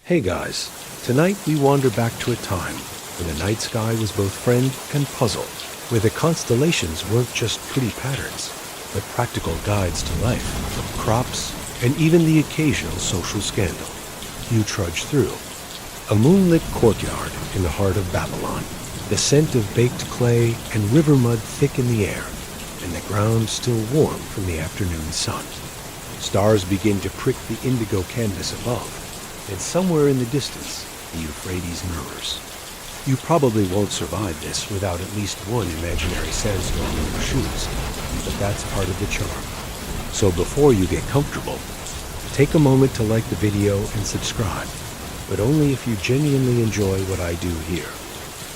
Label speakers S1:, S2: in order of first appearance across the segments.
S1: Hey guys, tonight we wander back to a time when the night sky was both friend and puzzle, where the constellations weren't just pretty patterns, but practical guides to life, crops, and even the occasional social scandal. You trudge through a moonlit courtyard in the heart of Babylon, the scent of baked clay and river mud thick in the air, and the ground still warm from the afternoon sun. Stars begin to prick the indigo canvas above, and somewhere in the distance, the Euphrates murmurs. You probably won't survive this without at least one imaginary sandstorm in your shoes, but that's part of the charm. So before you get comfortable, take a moment to like the video and subscribe, but only if you genuinely enjoy what I do here.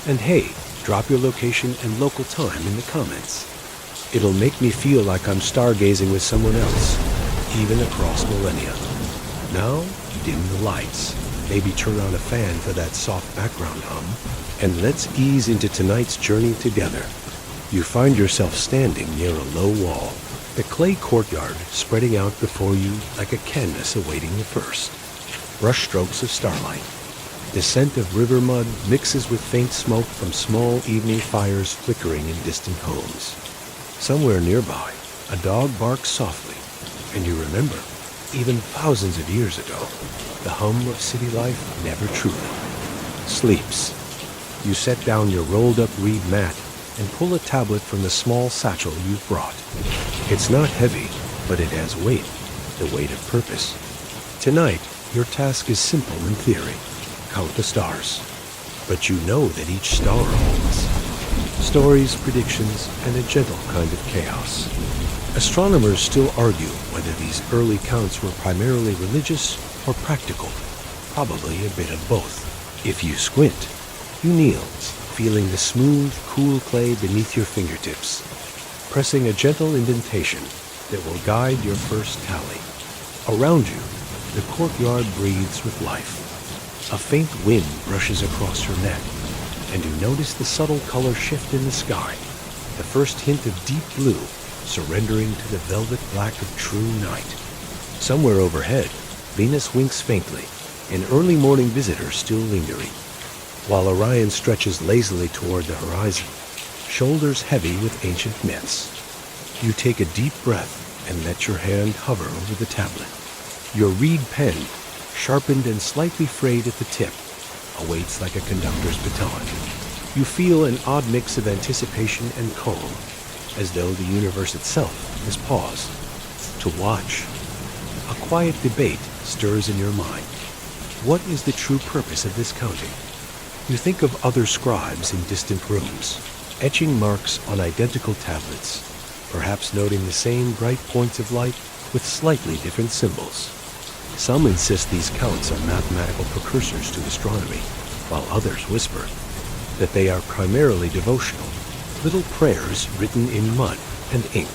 S1: And hey, drop your location and local time in the comments. It'll make me feel like I'm stargazing with someone else, even across millennia. Now, dim the lights, maybe turn on a fan for that soft background hum, and let's ease into tonight's journey together. You find yourself standing near a low wall, the clay courtyard spreading out before you like a canvas awaiting the first. Brush strokes of starlight. The scent of river mud mixes with faint smoke from small evening fires flickering in distant homes. Somewhere nearby, a dog barks softly, and you remember, even thousands of years ago, the hum of city life never truly sleeps. You set down your rolled-up reed mat and pull a tablet from the small satchel you've brought. It's not heavy, but it has weight, the weight of purpose. Tonight, your task is simple in theory. Count the stars. But you know that each star holds stories, predictions, and a gentle kind of chaos. Astronomers still argue whether these early counts were primarily religious or practical, probably a bit of both. If you squint, you kneel, feeling the smooth, cool clay beneath your fingertips, pressing a gentle indentation that will guide your first tally. Around you, the courtyard breathes with life. A faint wind brushes across your neck, and you notice the subtle color shift in the sky, the first hint of deep blue surrendering to the velvet black of true night. Somewhere overhead, Venus winks faintly, an early morning visitor still lingering, while Orion stretches lazily toward the horizon, shoulders heavy with ancient myths. You take a deep breath and let your hand hover over the tablet. Your reed pen, sharpened and slightly frayed at the tip, awaits like a conductor's baton. You feel an odd mix of anticipation and calm, as though the universe itself has paused to watch. A quiet debate stirs in your mind. What is the true purpose of this counting? You think of other scribes in distant rooms, etching marks on identical tablets, perhaps noting the same bright points of light with slightly different symbols. Some insist these counts are mathematical precursors to astronomy, while others whisper that they are primarily devotional, little prayers written in mud and ink.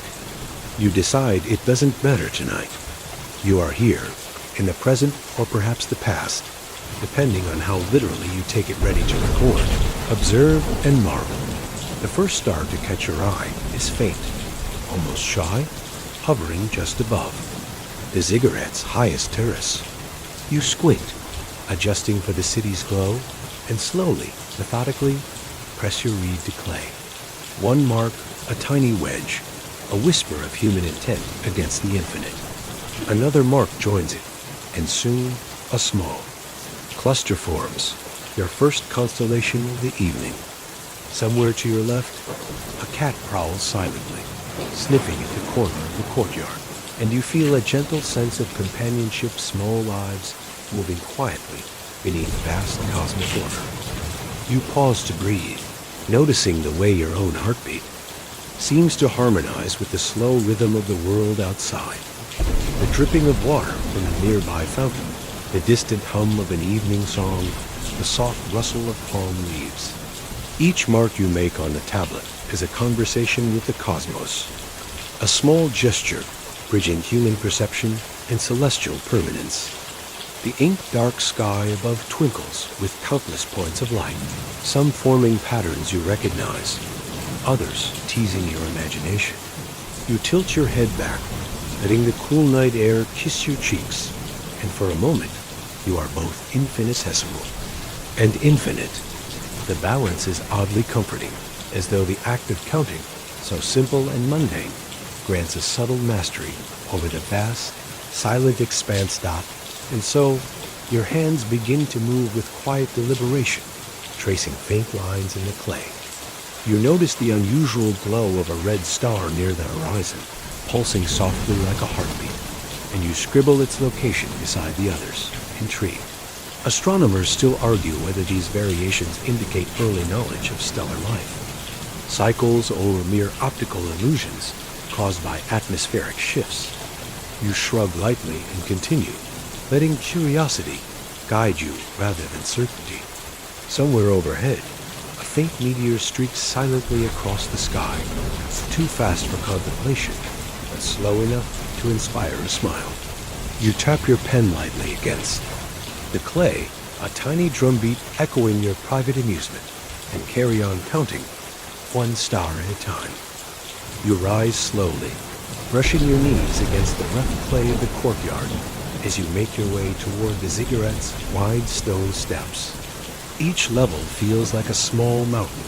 S1: You decide it doesn't matter tonight. You are here, in the present or perhaps the past, depending on how literally you take it ready to record. Observe and marvel. The first star to catch your eye is faint, almost shy, hovering just above the ziggurat's highest terrace. You squint, adjusting for the city's glow, and slowly, methodically, press your reed to clay. One mark, a tiny wedge, a whisper of human intent against the infinite. Another mark joins it, and soon a small cluster forms, your first constellation of the evening. Somewhere to your left, a cat prowls silently, sniffing at the corner of the courtyard, and you feel a gentle sense of companionship, small lives moving quietly beneath vast cosmic order. You pause to breathe, noticing the way your own heartbeat seems to harmonize with the slow rhythm of the world outside. The dripping of water from a nearby fountain, the distant hum of an evening song, the soft rustle of palm leaves. Each mark you make on the tablet is a conversation with the cosmos, a small gesture bridging human perception and celestial permanence. The ink-dark sky above twinkles with countless points of light, some forming patterns you recognize, others teasing your imagination. You tilt your head back, letting the cool night air kiss your cheeks, and for a moment, You are both infinitesimal and infinite. The balance is oddly comforting, as though the act of counting, so simple and mundane, grants a subtle mastery over the vast, silent expanse dot, and so your hands begin to move with quiet deliberation, tracing faint lines in the clay. You notice the unusual glow of a red star near the horizon, pulsing softly like a heartbeat, and you scribble its location beside the others, intrigued. Astronomers still argue whether these variations indicate early knowledge of stellar life, cycles or mere optical illusions caused by atmospheric shifts. You shrug lightly and continue, letting curiosity guide you rather than certainty. Somewhere overhead, a faint meteor streaks silently across the sky, too fast for contemplation, but slow enough to inspire a smile. You tap your pen lightly against the clay, a tiny drumbeat echoing your private amusement, and carry on counting, one star at a time. You rise slowly, brushing your knees against the rough clay of the courtyard as you make your way toward the ziggurat's wide stone steps. Each level feels like a small mountain,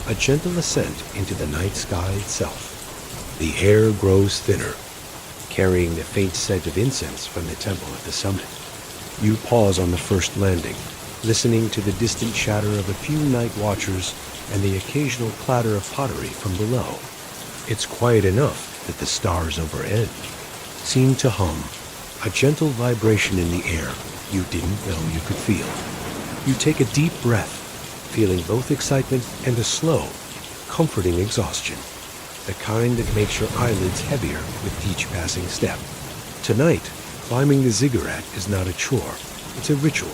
S1: a gentle ascent into the night sky itself. The air grows thinner, carrying the faint scent of incense from the temple at the summit. You pause on the first landing, listening to the distant chatter of a few night watchers and the occasional clatter of pottery from below. It's quiet enough that the stars overhead seem to hum, a gentle vibration in the air you didn't know you could feel. You take a deep breath, feeling both excitement and a slow, comforting exhaustion, the kind that makes your eyelids heavier with each passing step. Tonight, climbing the ziggurat is not a chore, it's a ritual,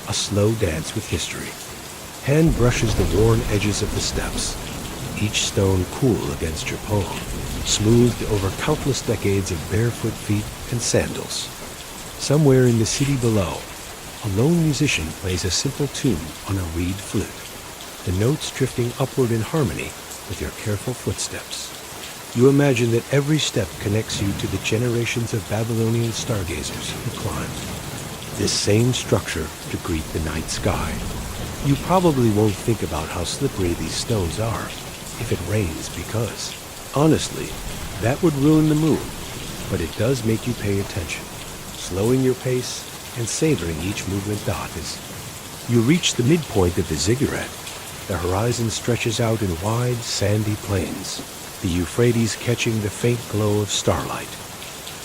S1: a slow dance with history. Hand brushes the worn edges of the steps, each stone cool against your palm, smoothed over countless decades of barefoot feet and sandals. Somewhere in the city below, a lone musician plays a simple tune on a reed flute, the notes drifting upward in harmony with your careful footsteps. You imagine that every step connects you to the generations of Babylonian stargazers who climbed this same structure to greet the night sky. You probably won't think about how slippery these stones are if it rains, because, honestly, that would ruin the mood, but it does make you pay attention, slowing your pace and savoring each movement dot as you reach the midpoint of the ziggurat. The horizon stretches out in wide, sandy plains, the Euphrates catching the faint glow of starlight.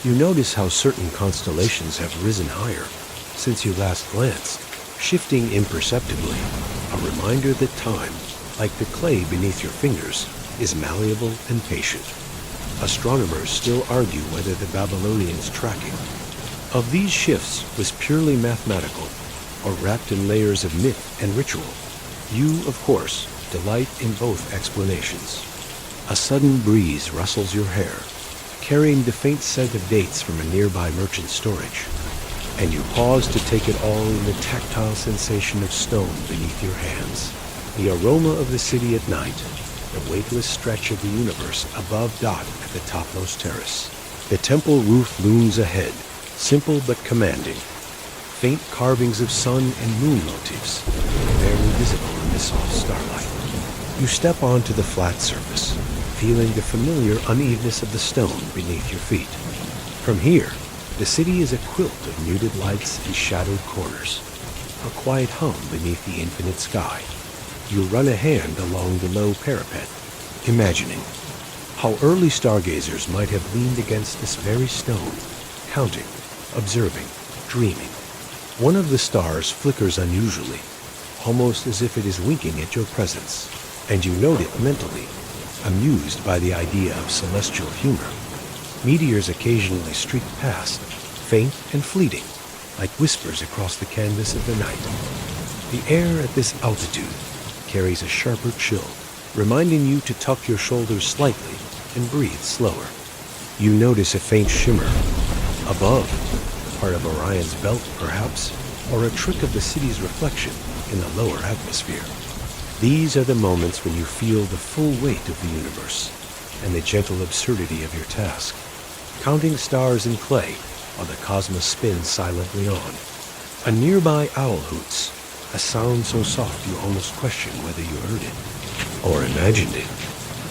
S1: You notice how certain constellations have risen higher since you last glanced, shifting imperceptibly, a reminder that time, like the clay beneath your fingers, is malleable and patient. Astronomers still argue whether the Babylonians' tracking of these shifts was purely mathematical or wrapped in layers of myth and ritual. You, of course, delight in both explanations. A sudden breeze rustles your hair, carrying the faint scent of dates from a nearby merchant storage, and you pause to take it all in the tactile sensation of stone beneath your hands. The aroma of the city at night, the weightless stretch of the universe above Dot at the topmost terrace. The temple roof looms ahead, simple but commanding. Faint carvings of sun and moon motifs, barely visible in the soft starlight. You step onto the flat surface, feeling the familiar unevenness of the stone beneath your feet. From here, the city is a quilt of muted lights and shadowed corners, a quiet hum beneath the infinite sky. You run a hand along the low parapet, imagining how early stargazers might have leaned against this very stone, counting, observing, dreaming. One of the stars flickers unusually, almost as if it is winking at your presence, and you note it mentally, amused by the idea of celestial humor. Meteors occasionally streak past, faint and fleeting, like whispers across the canvas of the night. The air at this altitude carries a sharper chill, reminding you to tuck your shoulders slightly and breathe slower. You notice a faint shimmer above, part of Orion's belt perhaps, or a trick of the city's reflection in the lower atmosphere. These are the moments when you feel the full weight of the universe and the gentle absurdity of your task, counting stars in clay while the cosmos spins silently on. A nearby owl hoots, a sound so soft you almost question whether you heard it or imagined it.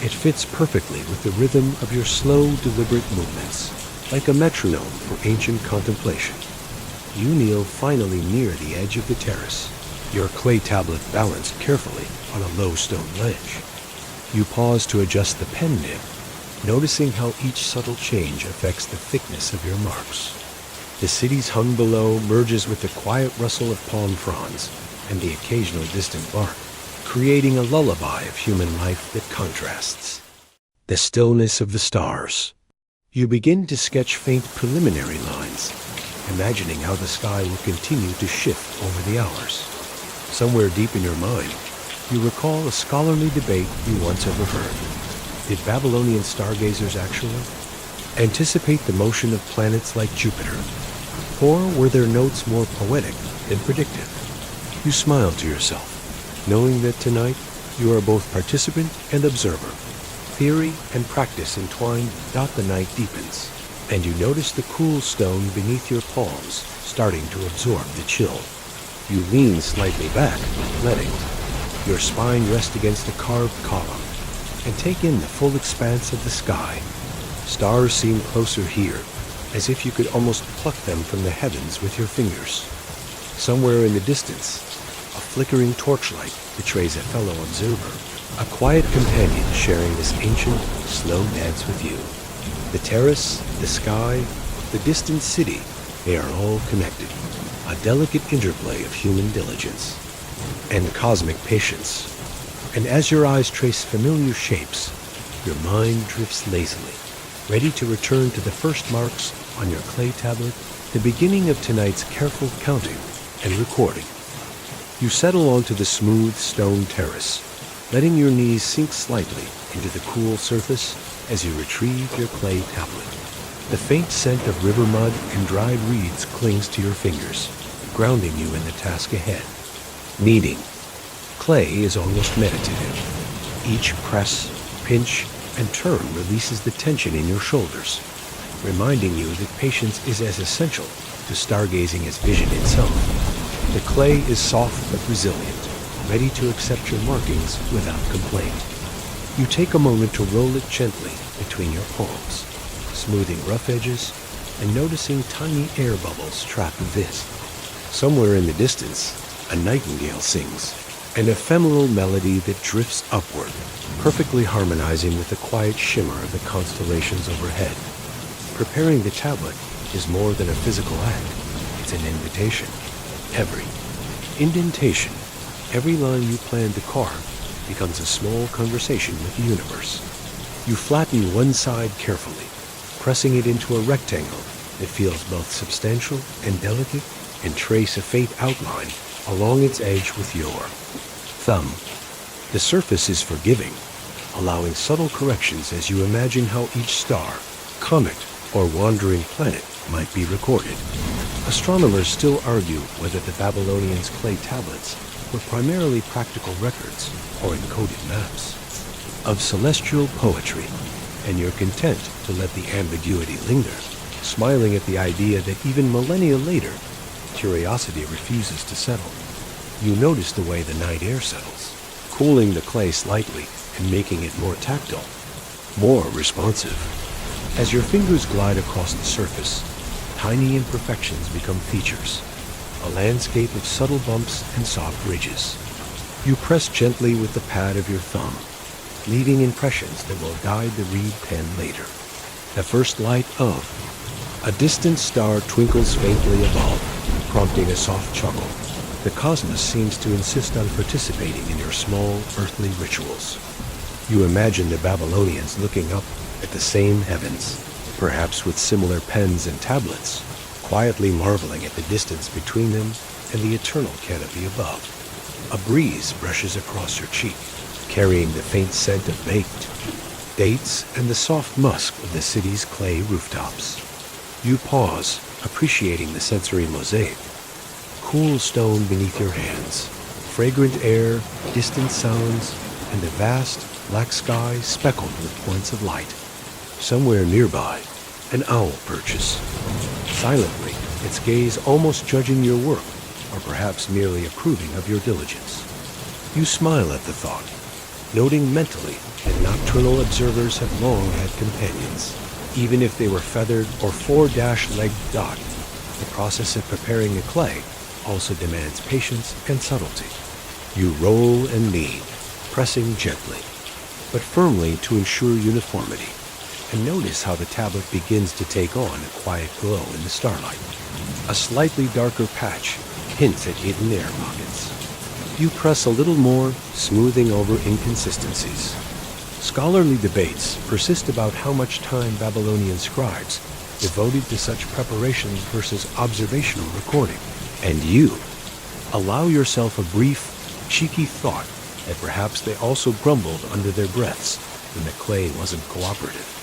S1: It fits perfectly with the rhythm of your slow, deliberate movements, like a metronome for ancient contemplation. You kneel finally near the edge of the terrace, your clay tablet balanced carefully on a low stone ledge. You pause to adjust the pen nib, noticing how each subtle change affects the thickness of your marks. The city's hum below merges with the quiet rustle of palm fronds and the occasional distant bark, creating a lullaby of human life that contrasts. The stillness of the stars. You begin to sketch faint preliminary lines, imagining how the sky will continue to shift over the hours. Somewhere deep in your mind, you recall a scholarly debate you once overheard. Did Babylonian stargazers actually anticipate the motion of planets like Jupiter? Or were their notes more poetic than predictive? You smile to yourself, knowing that tonight you are both participant and observer. Theory and practice entwined, the night deepens, and you notice the cool stone beneath your palms starting to absorb the chill. You lean slightly back, letting your spine rest against a carved column and take in the full expanse of the sky. Stars seem closer here, as if you could almost pluck them from the heavens with your fingers. Somewhere in the distance, a flickering torchlight betrays a fellow observer, a quiet companion sharing this ancient, slow dance with you. The terrace, the sky, the distant city, they are all connected, a delicate interplay of human diligence and cosmic patience. And as your eyes trace familiar shapes, your mind drifts lazily, ready to return to the first marks on your clay tablet, the beginning of tonight's careful counting and recording. You settle onto the smooth stone terrace, letting your knees sink slightly into the cool surface as you retrieve your clay tablet. The faint scent of river mud and dried reeds clings to your fingers, grounding you in the task ahead. Kneading. Clay is almost meditative. Each press, pinch, and turn releases the tension in your shoulders, reminding you that patience is as essential to stargazing as vision itself. The clay is soft but resilient, ready to accept your markings without complaint. You take a moment to roll it gently between your palms, smoothing rough edges and noticing tiny air bubbles trapped within. Somewhere in the distance, a nightingale sings, an ephemeral melody that drifts upward, perfectly harmonizing with the quiet shimmer of the constellations overhead. Preparing the tablet is more than a physical act. It's an invitation. Every indentation, every line you plan to carve becomes a small conversation with the universe. You flatten one side carefully, pressing it into a rectangle that feels both substantial and delicate, and trace a faint outline along its edge with your thumb. The surface is forgiving, allowing subtle corrections as you imagine how each star, comet, or wandering planet might be recorded. Astronomers still argue whether the Babylonians' clay tablets were primarily practical records or encoded maps of celestial poetry, and you're content to let the ambiguity linger, smiling at the idea that even millennia later, curiosity refuses to settle. You notice the way the night air settles, cooling the clay slightly and making it more tactile, more responsive. As your fingers glide across the surface, tiny imperfections become features, a landscape of subtle bumps and soft ridges. You press gently with the pad of your thumb, leaving impressions that will guide the reed pen later. The first light of a distant star twinkles faintly above, prompting a soft chuckle. The cosmos seems to insist on participating in your small earthly rituals. You imagine the Babylonians looking up at the same heavens, perhaps with similar pens and tablets, quietly marveling at the distance between them and the eternal canopy above. A breeze brushes across your cheek, carrying the faint scent of baked dates and the soft musk of the city's clay rooftops. You pause, appreciating the sensory mosaic. Cool stone beneath your hands, fragrant air, distant sounds, and the vast, black sky speckled with points of light. Somewhere nearby, an owl perches, silently, its gaze almost judging your work or perhaps merely approving of your diligence. You smile at the thought, noting mentally that nocturnal observers have long had companions. Even if they were feathered or four-legged dot, the process of preparing the clay also demands patience and subtlety. You roll and knead, pressing gently, but firmly to ensure uniformity, and notice how the tablet begins to take on a quiet glow in the starlight. A slightly darker patch hints at hidden air pockets. You press a little more, smoothing over inconsistencies. Scholarly debates persist about how much time Babylonian scribes devoted to such preparation versus observational recording. And you allow yourself a brief, cheeky thought that perhaps they also grumbled under their breaths when the clay wasn't cooperative.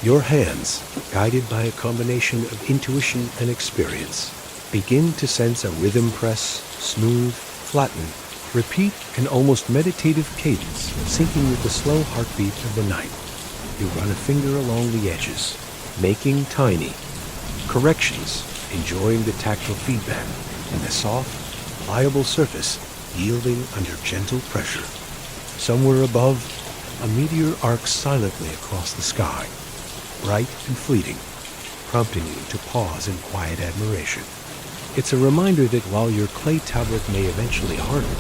S1: Your hands, guided by a combination of intuition and experience, begin to sense a rhythm press, smooth, flatten, repeat an almost meditative cadence, syncing with the slow heartbeat of the night. You run a finger along the edges, making tiny corrections, enjoying the tactile feedback and the soft, pliable surface yielding under gentle pressure. Somewhere above, a meteor arcs silently across the sky, bright and fleeting, prompting you to pause in quiet admiration. It's a reminder that while your clay tablet may eventually harden,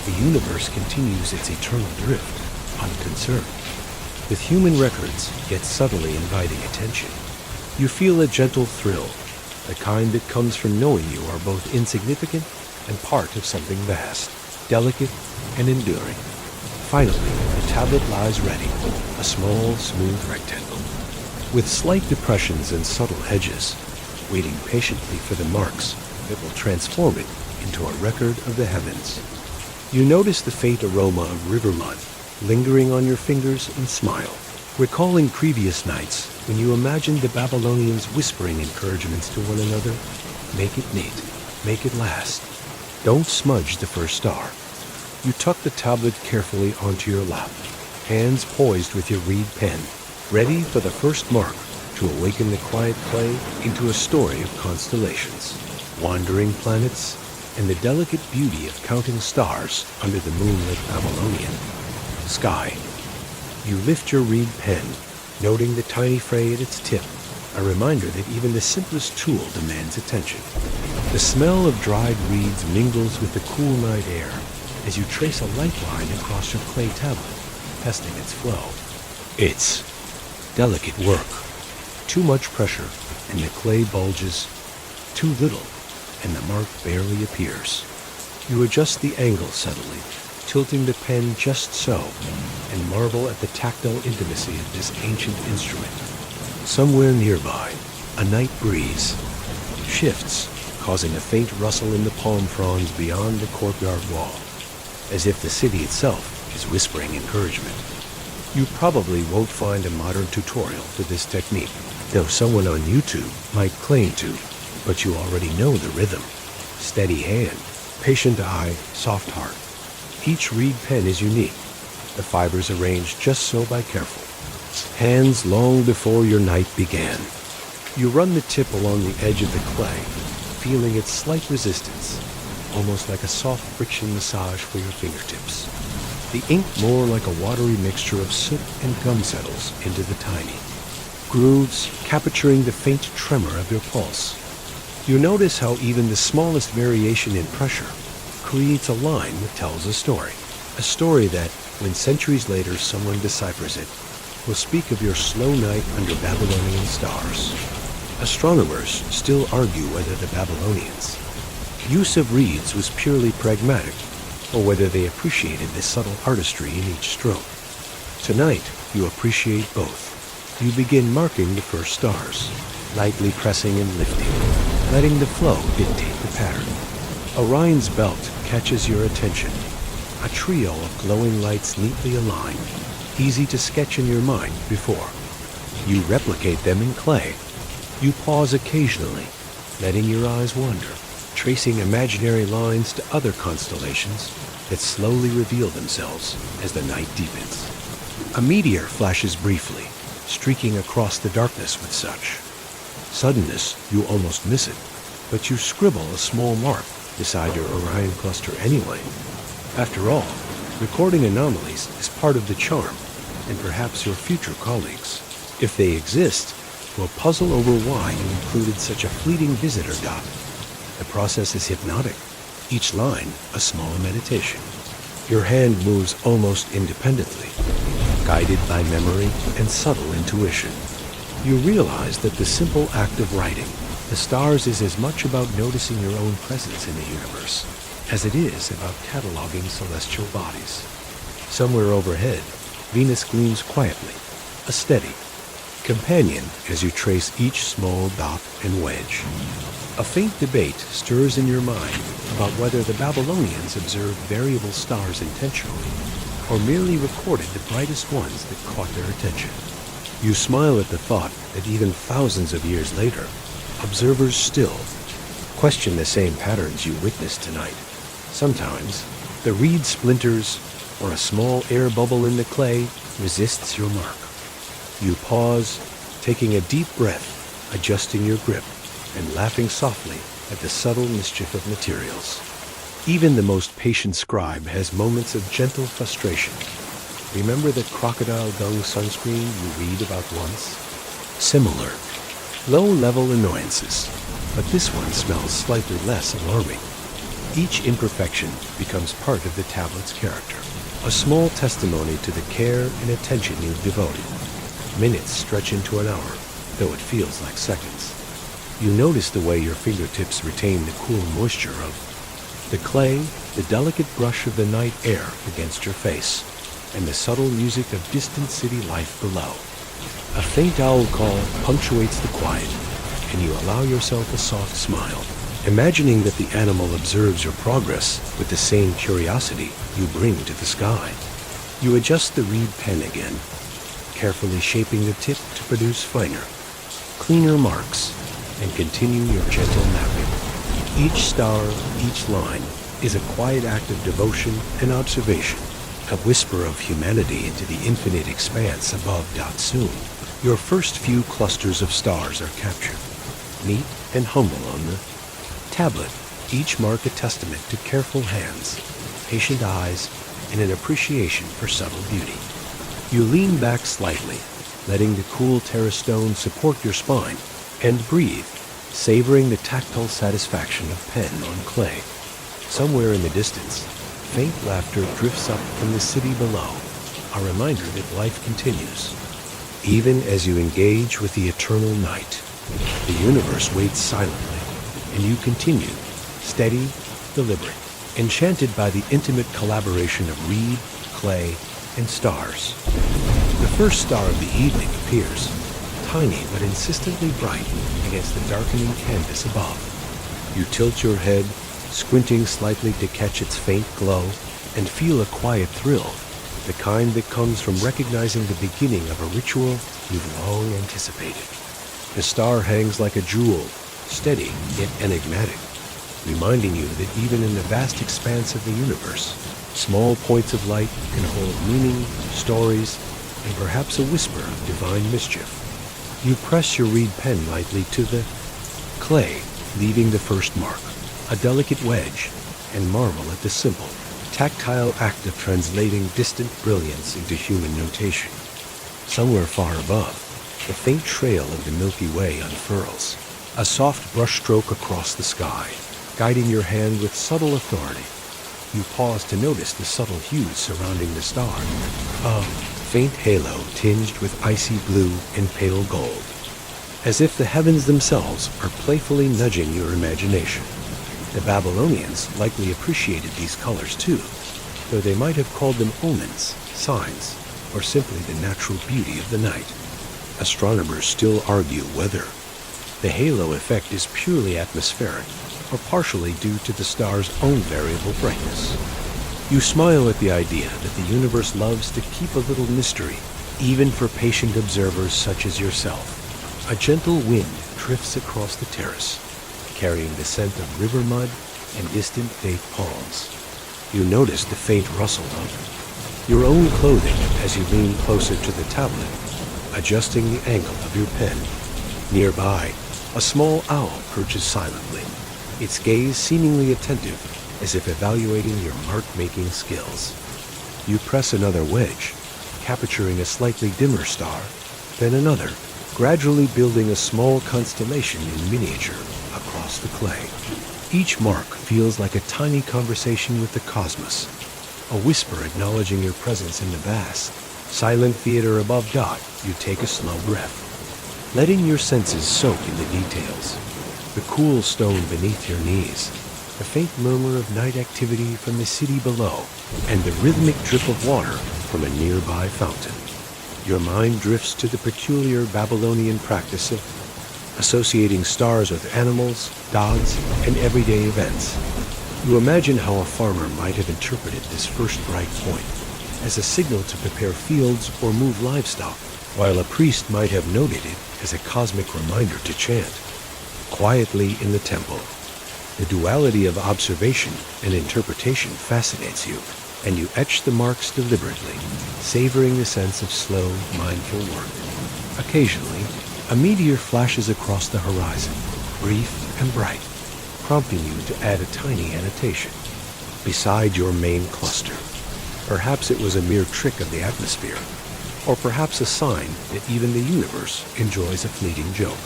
S1: the universe continues its eternal drift, unconcerned. With human records yet subtly inviting attention, you feel a gentle thrill, the kind that comes from knowing you are both insignificant and part of something vast, delicate and enduring. Finally, the tablet lies ready, a small, smooth rectangle, with slight depressions and subtle edges, waiting patiently for the marks that will transform it into a record of the heavens. You notice the faint aroma of river mud lingering on your fingers and smile, recalling previous nights when you imagined the Babylonians whispering encouragements to one another. Make it neat, make it last. Don't smudge the first star. You tuck the tablet carefully onto your lap, hands poised with your reed pen, ready for the first mark to awaken the quiet clay into a story of constellations, wandering planets, and the delicate beauty of counting stars under the moonlit Babylonian sky. You lift your reed pen, noting the tiny fray at its tip, a reminder that even the simplest tool demands attention. The smell of dried reeds mingles with the cool night air as you trace a light line across your clay tablet, testing its flow. It's delicate work. Too much pressure, and the clay bulges. Too little, and the mark barely appears. You adjust the angle subtly, tilting the pen just so, and marvel at the tactile intimacy of this ancient instrument. Somewhere nearby, a night breeze shifts, causing a faint rustle in the palm fronds beyond the courtyard wall, as if the city itself is whispering encouragement. You probably won't find a modern tutorial for this technique, though someone on YouTube might claim to, but you already know the rhythm. Steady hand, patient eye, soft heart. Each reed pen is unique, the fibers arranged just so by careful hands long before your night began. You run the tip along the edge of the clay, feeling its slight resistance, almost like a soft friction massage for your fingertips. The ink more like a watery mixture of soot and gum settles into the tiny grooves, capturing the faint tremor of your pulse. You notice how even the smallest variation in pressure creates a line that tells a story that, when centuries later someone deciphers it, will speak of your slow night under Babylonian stars. Astronomers still argue whether the Babylonians' use of reeds was purely pragmatic, or whether they appreciated the subtle artistry in each stroke. Tonight, you appreciate both. You begin marking the first stars, lightly pressing and lifting, letting the flow dictate the pattern. Orion's belt catches your attention, a trio of glowing lights neatly aligned, easy to sketch in your mind before. You replicate them in clay. You pause occasionally, letting your eyes wander, tracing imaginary lines to other constellations that slowly reveal themselves as the night deepens. A meteor flashes briefly, streaking across the darkness with such suddenness you almost miss it, but you scribble a small mark beside your Orion cluster anyway. After all, recording anomalies is part of the charm, and perhaps your future colleagues, if they exist, will puzzle over why you included such a fleeting visitor dot. The process is hypnotic, each line a small meditation. Your hand moves almost independently, guided by memory and subtle intuition. You realize that the simple act of writing the stars is as much about noticing your own presence in the universe as it is about cataloging celestial bodies. Somewhere overhead, Venus gleams quietly, a steady companion as you trace each small dot and wedge. A faint debate stirs in your mind about whether the Babylonians observed variable stars intentionally or merely recorded the brightest ones that caught their attention. You smile at the thought that even thousands of years later, observers still question the same patterns you witnessed tonight. Sometimes, the reed splinters or a small air bubble in the clay resists your mark. You pause, taking a deep breath, adjusting your grip, and laughing softly at the subtle mischief of materials. Even the most patient scribe has moments of gentle frustration. Remember that crocodile dung sunscreen you read about once? Similar, low-level annoyances, but this one smells slightly less alarming. Each imperfection becomes part of the tablet's character, a small testimony to the care and attention you've devoted. Minutes stretch into an hour, though it feels like seconds. You notice the way your fingertips retain the cool moisture of the clay, the delicate brush of the night air against your face, and the subtle music of distant city life below. A faint owl call punctuates the quiet, and you allow yourself a soft smile, imagining that the animal observes your progress with the same curiosity you bring to the sky. You adjust the reed pen again, carefully shaping the tip to produce finer, cleaner marks, and continue your gentle mapping. Each star, each line, is a quiet act of devotion and observation, a whisper of humanity into the infinite expanse above. Soon, your first few clusters of stars are captured, neat and humble on the tablet, each mark a testament to careful hands, patient eyes, and an appreciation for subtle beauty. You lean back slightly, letting the cool terrace stone support your spine, and breathe, savoring the tactile satisfaction of pen on clay. Somewhere in the distance, faint laughter drifts up from the city below, a reminder that life continues. Even as you engage with the eternal night, the universe waits silently, and you continue, steady, deliberate, enchanted by the intimate collaboration of reed, clay, and stars. The first star of the evening appears, tiny but insistently bright against the darkening canvas above. You tilt your head, squinting slightly to catch its faint glow, and feel a quiet thrill, the kind that comes from recognizing the beginning of a ritual you've long anticipated. The star hangs like a jewel, steady yet enigmatic, reminding you that even in the vast expanse of the universe, small points of light can hold meaning, stories, and perhaps a whisper of divine mischief. You press your reed pen lightly to the clay, leaving the first mark, a delicate wedge, and marvel at the simple, tactile act of translating distant brilliance into human notation. Somewhere far above, the faint trail of the Milky Way unfurls, a soft brushstroke across the sky, guiding your hand with subtle authority. You pause to notice the subtle hues surrounding the star, a faint halo tinged with icy blue and pale gold, as if the heavens themselves are playfully nudging your imagination. The Babylonians likely appreciated these colors too, though they might have called them omens, signs, or simply the natural beauty of the night. Astronomers still argue whether the halo effect is purely atmospheric or partially due to the star's own variable brightness. You smile at the idea that the universe loves to keep a little mystery, even for patient observers such as yourself. A gentle wind drifts across the terrace, carrying the scent of river mud and distant date palms. You notice the faint rustle of your own clothing as you lean closer to the tablet, adjusting the angle of your pen. Nearby, a small owl perches silently, its gaze seemingly attentive, as if evaluating your mark-making skills. You press another wedge, capturing a slightly dimmer star, then another, gradually building a small constellation in miniature across the clay. Each mark feels like a tiny conversation with the cosmos, a whisper acknowledging your presence in the vast, silent theater above dot. You take a slow breath, letting your senses soak in the details. The cool stone beneath your knees, the faint murmur of night activity from the city below, and the rhythmic drip of water from a nearby fountain. Your mind drifts to the peculiar Babylonian practice of associating stars with animals, gods, and everyday events. You imagine how a farmer might have interpreted this first bright point as a signal to prepare fields or move livestock, while a priest might have noted it as a cosmic reminder to chant. Quietly in the temple, the duality of observation and interpretation fascinates you, and you etch the marks deliberately, savoring the sense of slow, mindful work. Occasionally, a meteor flashes across the horizon, brief and bright, prompting you to add a tiny annotation beside your main cluster. Perhaps it was a mere trick of the atmosphere, or perhaps a sign that even the universe enjoys a fleeting joke.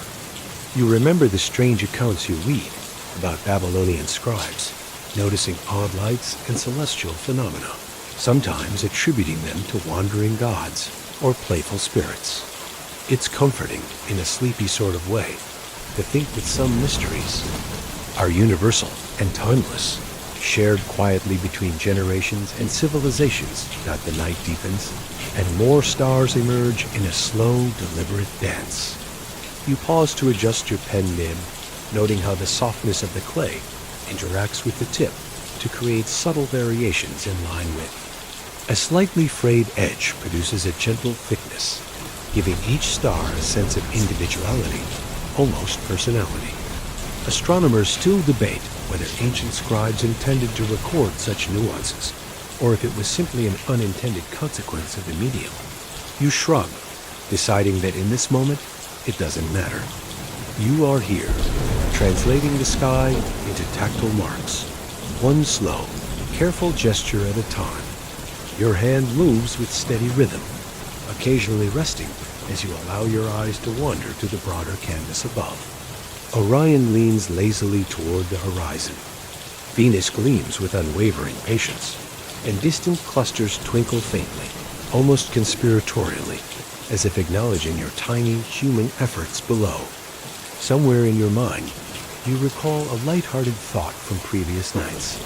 S1: You remember the strange accounts you read about Babylonian scribes, noticing odd lights and celestial phenomena, sometimes attributing them to wandering gods or playful spirits. It's comforting, in a sleepy sort of way, to think that some mysteries are universal and timeless, shared quietly between generations and civilizations. That the night deepens, and more stars emerge in a slow, deliberate dance. You pause to adjust your pen nib, noting how the softness of the clay interacts with the tip to create subtle variations in line width. A slightly frayed edge produces a gentle thickness, giving each star a sense of individuality, almost personality. Astronomers still debate whether ancient scribes intended to record such nuances, or if it was simply an unintended consequence of the medium. You shrug, deciding that in this moment, it doesn't matter. You are here, translating the sky into tactile marks, one slow, careful gesture at a time. Your hand moves with steady rhythm, occasionally resting as you allow your eyes to wander to the broader canvas above. Orion leans lazily toward the horizon. Venus gleams with unwavering patience, and distant clusters twinkle faintly, almost conspiratorially, as if acknowledging your tiny human efforts below. Somewhere in your mind, you recall a light-hearted thought from previous nights.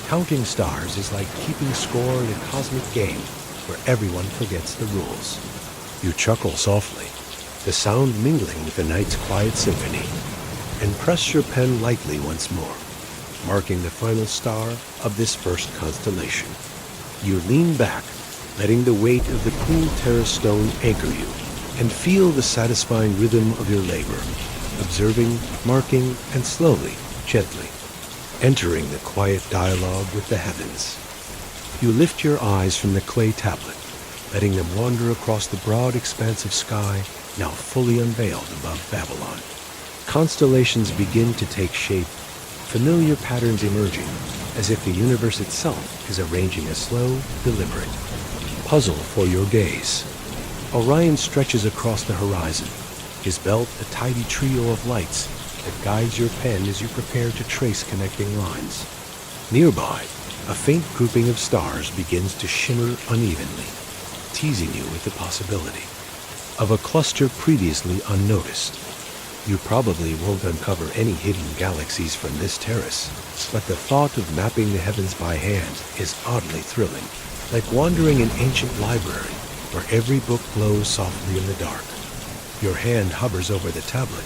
S1: Counting stars is like keeping score in a cosmic game where everyone forgets the rules. You chuckle softly, the sound mingling with the night's quiet symphony, and press your pen lightly once more, marking the final star of this first constellation. You lean back, letting the weight of the cool terrace stone anchor you, and feel the satisfying rhythm of your labor, observing, marking, and slowly, gently, entering the quiet dialogue with the heavens. You lift your eyes from the clay tablet, letting them wander across the broad expanse of sky now fully unveiled above Babylon. Constellations begin to take shape, familiar patterns emerging, as if the universe itself is arranging a slow, deliberate puzzle for your gaze. Orion stretches across the horizon, his belt a tidy trio of lights that guides your pen as you prepare to trace connecting lines. Nearby, a faint grouping of stars begins to shimmer unevenly, teasing you with the possibility of a cluster previously unnoticed. You probably won't uncover any hidden galaxies from this terrace, but the thought of mapping the heavens by hand is oddly thrilling, like wandering an ancient library where every book glows softly in the dark. Your hand hovers over the tablet,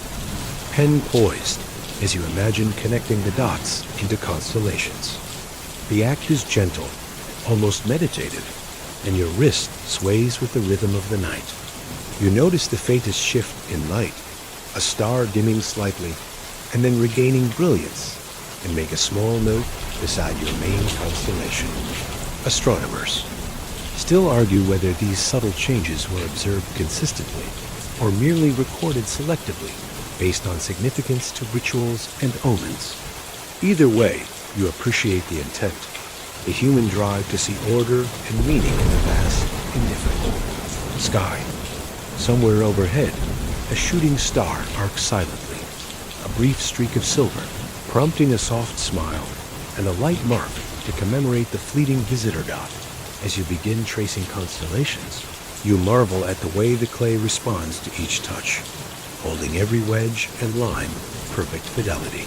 S1: pen poised, as you imagine connecting the dots into constellations. The act is gentle, almost meditative, and your wrist sways with the rhythm of the night. You notice the faintest shift in light, a star dimming slightly, and then regaining brilliance, and make a small note beside your main constellation. Astronomers still argue whether these subtle changes were observed consistently or merely recorded selectively based on significance to rituals and omens. Either way, you appreciate the intent, the human drive to see order and meaning in the vast, indefinite sky. Somewhere overhead, a shooting star arcs silently, a brief streak of silver, prompting a soft smile, and a light mark to commemorate the fleeting visitor dot. As you begin tracing constellations, you marvel at the way the clay responds to each touch, holding every wedge and line perfect fidelity.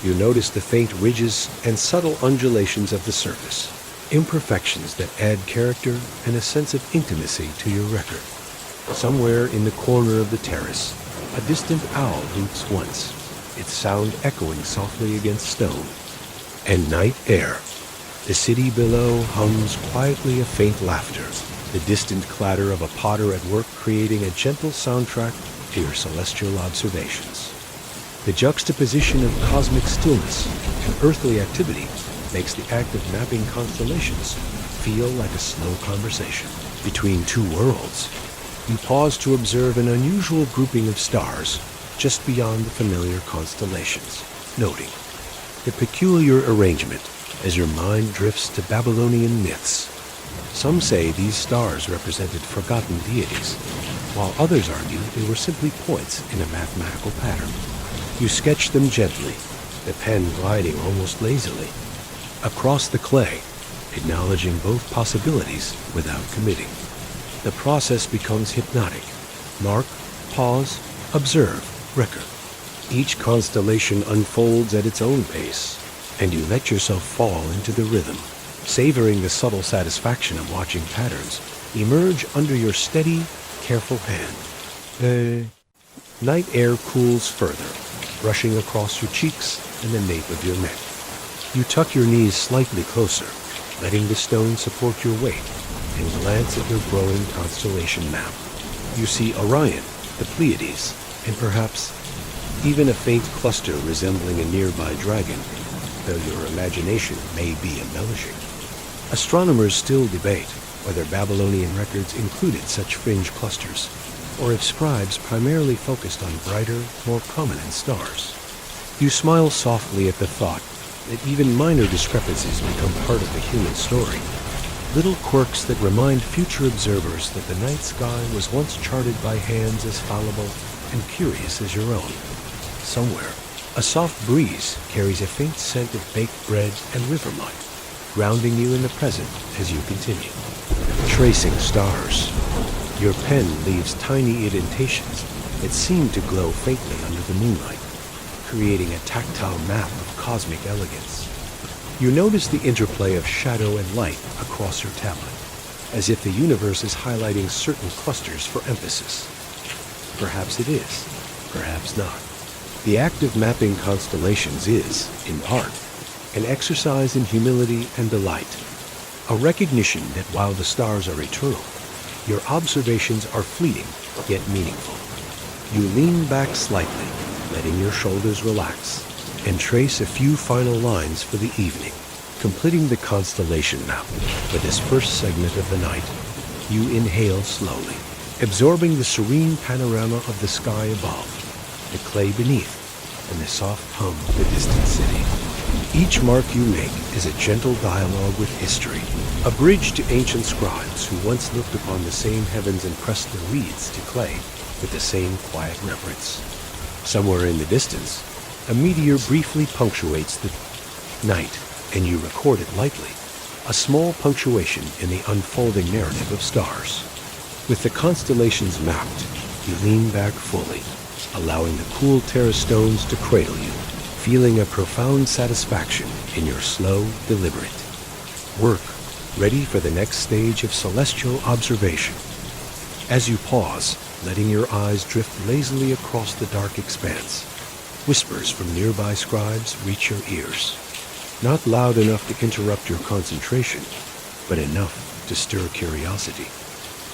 S1: You notice the faint ridges and subtle undulations of the surface, imperfections that add character and a sense of intimacy to your record. Somewhere in the corner of the terrace, a distant owl hoots once, its sound echoing softly against stone. And night air. The city below hums quietly a faint laughter, the distant clatter of a potter at work creating a gentle soundtrack to your celestial observations. The juxtaposition of cosmic stillness and earthly activity makes the act of mapping constellations feel like a slow conversation between two worlds. You pause to observe an unusual grouping of stars just beyond the familiar constellations, noting the peculiar arrangement as your mind drifts to Babylonian myths. Some say these stars represented forgotten deities, while others argue they were simply points in a mathematical pattern. You sketch them gently, the pen gliding almost lazily across the clay, acknowledging both possibilities without committing. The process becomes hypnotic. Mark, pause, observe, record. Each constellation unfolds at its own pace, and you let yourself fall into the rhythm, savoring the subtle satisfaction of watching patterns emerge under your steady, careful hand. Night air cools further, brushing across your cheeks and the nape of your neck. You tuck your knees slightly closer, letting the stone support your weight, and glance at your growing constellation map. You see Orion, the Pleiades, and perhaps even a faint cluster resembling a nearby dragon, though your imagination may be embellishing. Astronomers still debate whether Babylonian records included such fringe clusters, or if scribes primarily focused on brighter, more prominent stars. You smile softly at the thought that even minor discrepancies become part of the human story, little quirks that remind future observers that the night sky was once charted by hands as fallible and curious as your own. Somewhere, a soft breeze carries a faint scent of baked bread and river mud, grounding you in the present as you continue. Tracing stars. Your pen leaves tiny indentations that seem to glow faintly under the moonlight, creating a tactile map of cosmic elegance. You notice the interplay of shadow and light across your tablet, as if the universe is highlighting certain clusters for emphasis. Perhaps it is, perhaps not. The act of mapping constellations is, in part, an exercise in humility and delight, a recognition that while the stars are eternal, your observations are fleeting yet meaningful. You lean back slightly, letting your shoulders relax, and trace a few final lines for the evening, completing the constellation map. For this first segment of the night, you inhale slowly, absorbing the serene panorama of the sky above, the clay beneath, and the soft hum of the distant city. Each mark you make is a gentle dialogue with history, a bridge to ancient scribes who once looked upon the same heavens and pressed their reeds to clay with the same quiet reverence. Somewhere in the distance, a meteor briefly punctuates the night, and you record it lightly, a small punctuation in the unfolding narrative of stars. With the constellations mapped, you lean back fully, allowing the cool terrace stones to cradle you, feeling a profound satisfaction in your slow, deliberate work, ready for the next stage of celestial observation. As you pause, letting your eyes drift lazily across the dark expanse, whispers from nearby scribes reach your ears, not loud enough to interrupt your concentration, but enough to stir curiosity.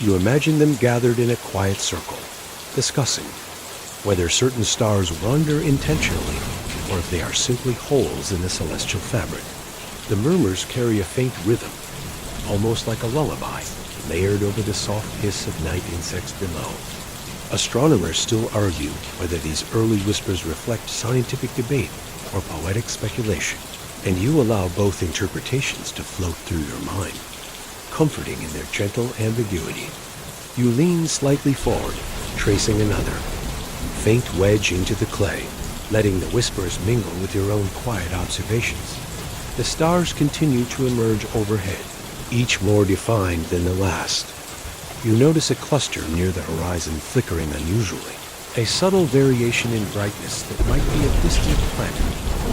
S1: You imagine them gathered in a quiet circle, discussing whether certain stars wander intentionally or if they are simply holes in the celestial fabric. The murmurs carry a faint rhythm, almost like a lullaby, layered over the soft hiss of night insects below. Astronomers still argue whether these early whispers reflect scientific debate or poetic speculation, and you allow both interpretations to float through your mind, comforting in their gentle ambiguity. You lean slightly forward, tracing another faint wedge into the clay, letting the whispers mingle with your own quiet observations. The stars continue to emerge overhead, each more defined than the last. You notice a cluster near the horizon flickering unusually, a subtle variation in brightness that might be a distant planet,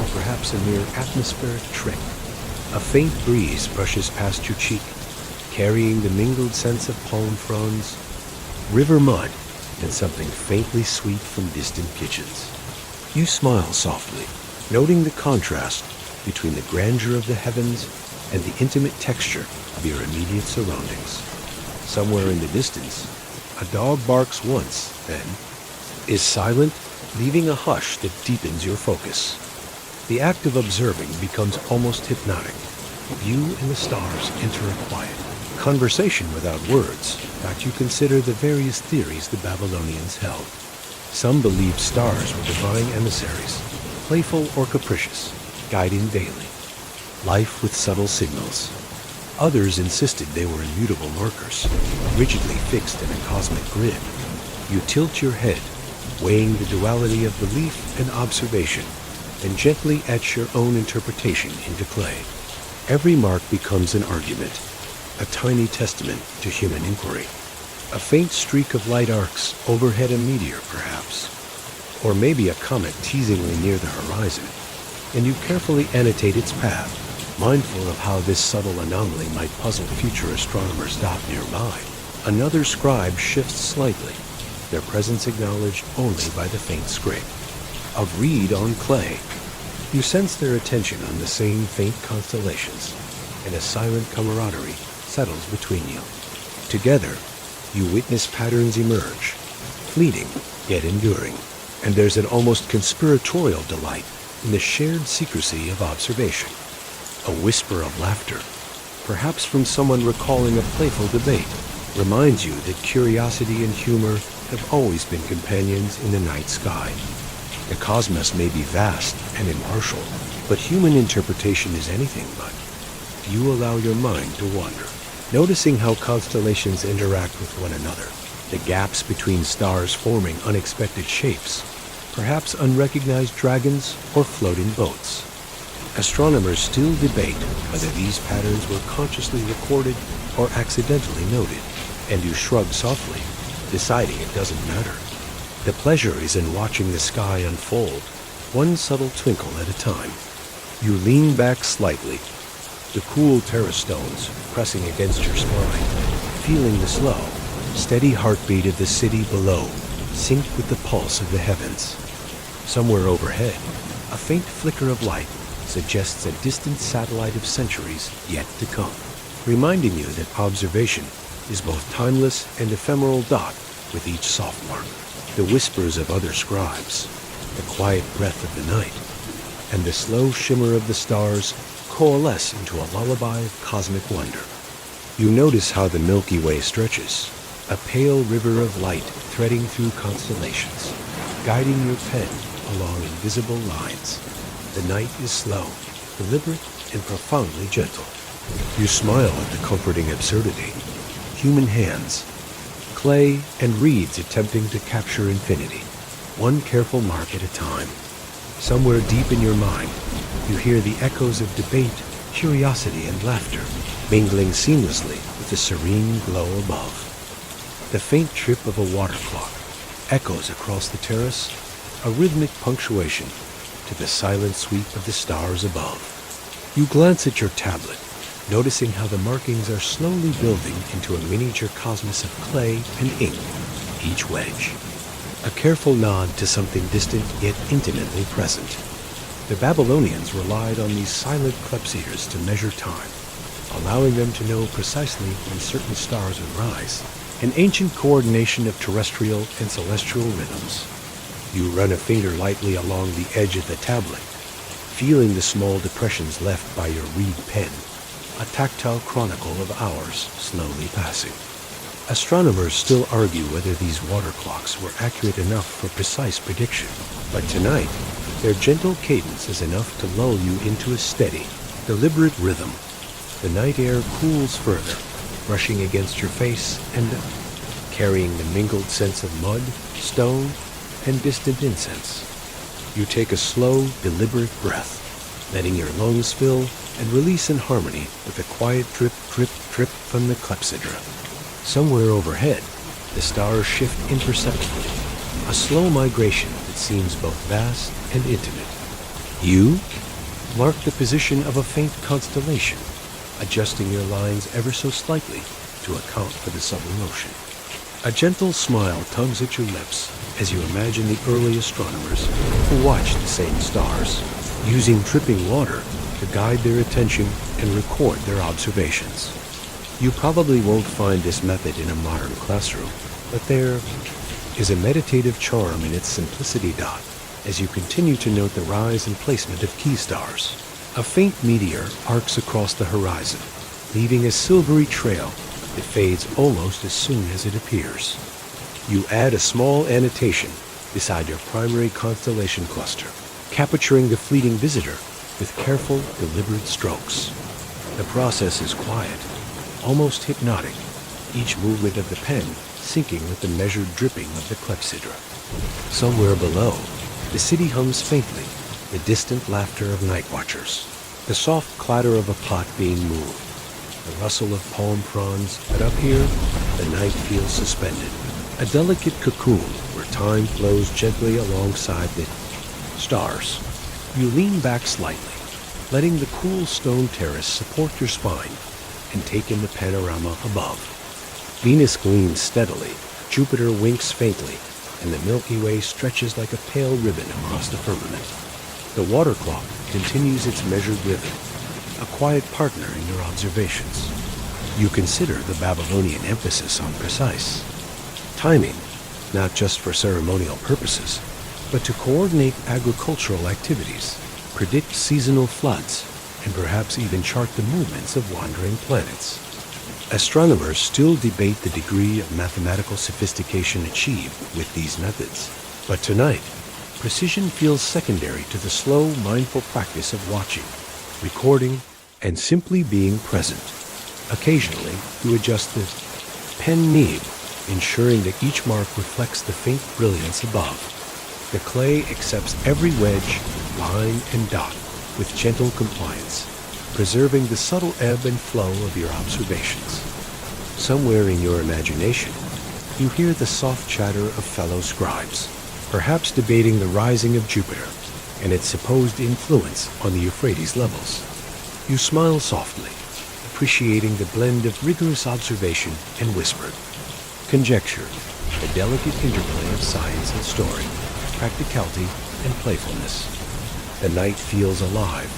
S1: or perhaps a mere atmospheric trick. A faint breeze brushes past your cheek, carrying the mingled scents of palm fronds, river mud, and something faintly sweet from distant kitchens. You smile softly, noting the contrast between the grandeur of the heavens and the intimate texture of your immediate surroundings. Somewhere in the distance, a dog barks once, then is silent, leaving a hush that deepens your focus. The act of observing becomes almost hypnotic. You and the stars enter a quiet conversation without words, that you consider the various theories the Babylonians held. Some believed stars were divine emissaries, playful or capricious, guiding daily life with subtle signals. Others insisted they were immutable lurkers, rigidly fixed in a cosmic grid. You tilt your head, weighing the duality of belief and observation, and gently etch your own interpretation into clay. Every mark becomes an argument, a tiny testament to human inquiry. A faint streak of light arcs overhead, a meteor perhaps, or maybe a comet teasingly near the horizon, and you carefully annotate its path, mindful of how this subtle anomaly might puzzle future astronomers nearby. Another scribe shifts slightly, their presence acknowledged only by the faint scrape of reed on clay. You sense their attention on the same faint constellations, and a silent camaraderie settles between you. Together, you witness patterns emerge, fleeting yet enduring, and there's an almost conspiratorial delight in the shared secrecy of observation. A whisper of laughter, perhaps from someone recalling a playful debate, reminds you that curiosity and humor have always been companions in the night sky. The cosmos may be vast and impartial, but human interpretation is anything but. You allow your mind to wander, noticing how constellations interact with one another, the gaps between stars forming unexpected shapes, perhaps unrecognized dragons or floating boats. Astronomers still debate whether these patterns were consciously recorded or accidentally noted, and you shrug softly, deciding it doesn't matter. The pleasure is in watching the sky unfold, one subtle twinkle at a time. You lean back slightly, the cool terrace stones pressing against your spine, feeling the slow, steady heartbeat of the city below sync with the pulse of the heavens. Somewhere overhead, a faint flicker of light suggests a distant satellite of centuries yet to come, reminding you that observation is both timeless and ephemeral dot with each soft mark. The whispers of other scribes, the quiet breath of the night, and the slow shimmer of the stars coalesce into a lullaby of cosmic wonder. You notice how the Milky Way stretches, a pale river of light threading through constellations, guiding your pen along invisible lines. The night is slow, deliberate, and profoundly gentle. You smile at the comforting absurdity. Human hands, clay, and reeds attempting to capture infinity, one careful mark at a time. Somewhere deep in your mind, you hear the echoes of debate, curiosity, and laughter, mingling seamlessly with the serene glow above. The faint trip of a water clock echoes across the terrace, a rhythmic punctuation to the silent sweep of the stars above. You glance at your tablet, noticing how the markings are slowly building into a miniature cosmos of clay and ink, each wedge. A careful nod to something distant yet intimately present. The Babylonians relied on these silent clepsydras to measure time, allowing them to know precisely when certain stars would rise, an ancient coordination of terrestrial and celestial rhythms. You run a finger lightly along the edge of the tablet, feeling the small depressions left by your reed pen, a tactile chronicle of hours slowly passing. Astronomers still argue whether these water clocks were accurate enough for precise prediction, but tonight, Their gentle cadence is enough to lull you into a steady, deliberate rhythm. The night air cools further, brushing against your face and carrying the mingled sense of mud, stone, and distant incense. You take a slow, deliberate breath, letting your lungs fill and release in harmony with the quiet drip, drip, drip from the clepsydra. Somewhere overhead, the stars shift imperceptibly, a slow migration that seems both vast and intimate. You mark the position of a faint constellation, adjusting your lines ever so slightly to account for the subtle motion. A gentle smile tugs at your lips as you imagine the early astronomers who watched the same stars, using dripping water to guide their attention and record their observations. You probably won't find this method in a modern classroom, but there is a meditative charm in its simplicity. As you continue to note the rise and placement of key stars, a faint meteor arcs across the horizon, leaving a silvery trail that fades almost as soon as it appears. You add a small annotation beside your primary constellation cluster, capturing the fleeting visitor with careful, deliberate strokes. The process is quiet, almost hypnotic, each movement of the pen syncing with the measured dripping of the clepsydra. Somewhere below, the city hums faintly, the distant laughter of night watchers, the soft clatter of a pot being moved, the rustle of palm fronds, but up here, the night feels suspended, a delicate cocoon where time flows gently alongside the stars. You lean back slightly, letting the cool stone terrace support your spine, and take in the panorama above. Venus gleams steadily, Jupiter winks faintly, and the Milky Way stretches like a pale ribbon across the firmament. The water clock continues its measured rhythm, a quiet partner in your observations. You consider the Babylonian emphasis on precise timing, not just for ceremonial purposes, but to coordinate agricultural activities, predict seasonal floods, and perhaps even chart the movements of wandering planets. Astronomers still debate the degree of mathematical sophistication achieved with these methods, but tonight, precision feels secondary to the slow, mindful practice of watching, recording, and simply being present. Occasionally, you adjust the pen nib, ensuring that each mark reflects the faint brilliance above. The clay accepts every wedge, line, and dot with gentle compliance, preserving the subtle ebb and flow of your observations. Somewhere in your imagination, you hear the soft chatter of fellow scribes, perhaps debating the rising of Jupiter and its supposed influence on the Euphrates levels. You smile softly, appreciating the blend of rigorous observation and whispered conjecture, the delicate interplay of science and story, practicality and playfulness. The night feels alive,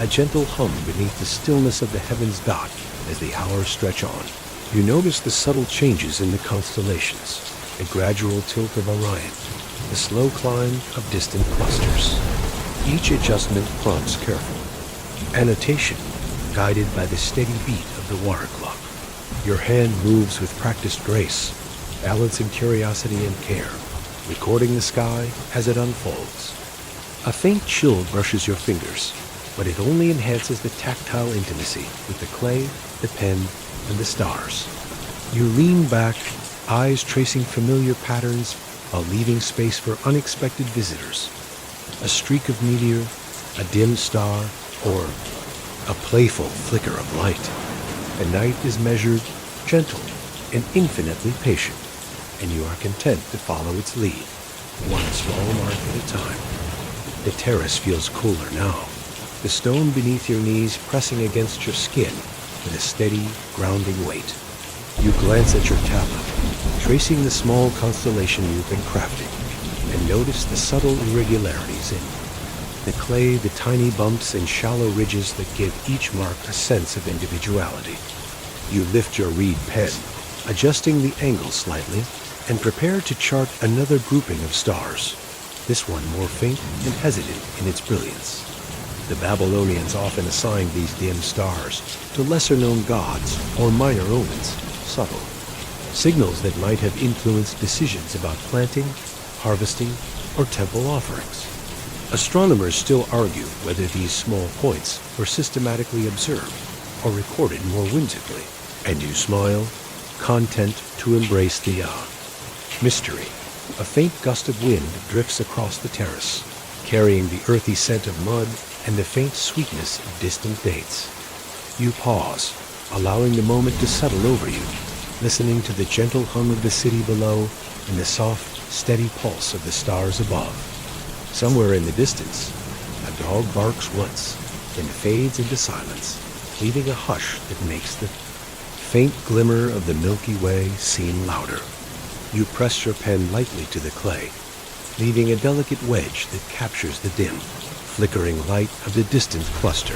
S1: a gentle hum beneath the stillness of the heavens as the hours stretch on. You notice the subtle changes in the constellations, the gradual tilt of Orion, the slow climb of distant clusters. Each adjustment prompts careful annotation, guided by the steady beat of the water clock. Your hand moves with practiced grace, balancing curiosity and care, recording the sky as it unfolds. A faint chill brushes your fingers, but it only enhances the tactile intimacy with the clay, the pen, and the stars. You lean back, eyes tracing familiar patterns while leaving space for unexpected visitors. A streak of meteor, a dim star, or a playful flicker of light. The night is measured, gentle, and infinitely patient, and you are content to follow its lead, one small mark at a time. The terrace feels cooler now, the stone beneath your knees pressing against your skin with a steady, grounding weight. You glance at your tablet, tracing the small constellation you've been crafting, and notice the subtle irregularities in the clay, the tiny bumps and shallow ridges that give each mark a sense of individuality. You lift your reed pen, adjusting the angle slightly, and prepare to chart another grouping of stars, this one more faint and hesitant in its brilliance. The Babylonians often assigned these dim stars to lesser-known gods or minor omens, subtle signals that might have influenced decisions about planting, harvesting, or temple offerings. Astronomers still argue whether these small points were systematically observed or recorded more whimsically, and you smile, content to embrace the mystery. A faint gust of wind drifts across the terrace, carrying the earthy scent of mud and the faint sweetness of distant dates. You pause, allowing the moment to settle over you, listening to the gentle hum of the city below and the soft, steady pulse of the stars above. Somewhere in the distance, a dog barks once, then fades into silence, leaving a hush that makes the faint glimmer of the Milky Way seem louder. You press your pen lightly to the clay, leaving a delicate wedge that captures the dim, flickering light of the distant cluster.